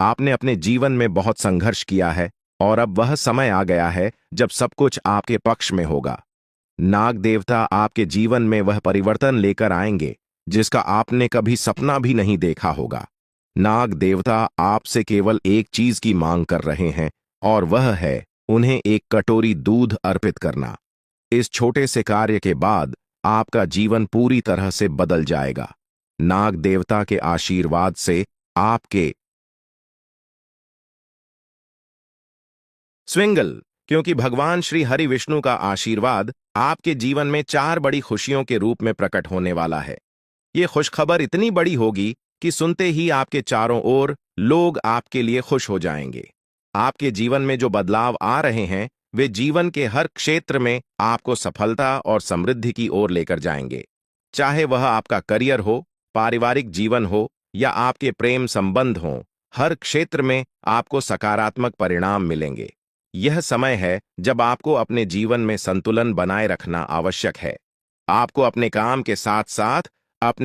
आपने अपने जीवन में बहुत संघर्ष किया है और अब वह समय आ गया है जब सब कुछ आपके पक्ष में होगा। नाग देवता आपके जीवन में वह परिवर्तन लेकर आएंगे जिसका आपने कभी सपना भी नहीं देखा होगा। नाग देवता आपसे केवल एक चीज की मांग कर रहे हैं और वह है उन्हें एक कटोरी दूध अर्पित करना। इस छोटे से कार्य के बाद आपका जीवन पूरी तरह से बदल जाएगा। नाग देवता के आशीर्वाद से आपके स्विंगल, क्योंकि भगवान श्री हरि विष्णु का आशीर्वाद आपके जीवन में 4 बड़ी खुशियों के रूप में प्रकट होने वाला है। ये खुशखबर इतनी बड़ी होगी कि सुनते ही आपके चारों ओर लोग आपके लिए खुश हो जाएंगे। आपके जीवन में जो बदलाव आ रहे हैं, वे जीवन के हर क्षेत्र में आपको सफलता और समृद्धि की ओर लेकर जाएंगे। चाहे वह आपका करियर हो, पारिवारिक जीवन हो या आपके प्रेम संबंध हो, हर क्षेत्र में आपको सकारात्मक परिणाम मिलेंगे। यह समय है जब आपको अपने जीवन में संतुलन बनाए रखना आवश्यक है। आपको अपने काम के साथ साथ अपने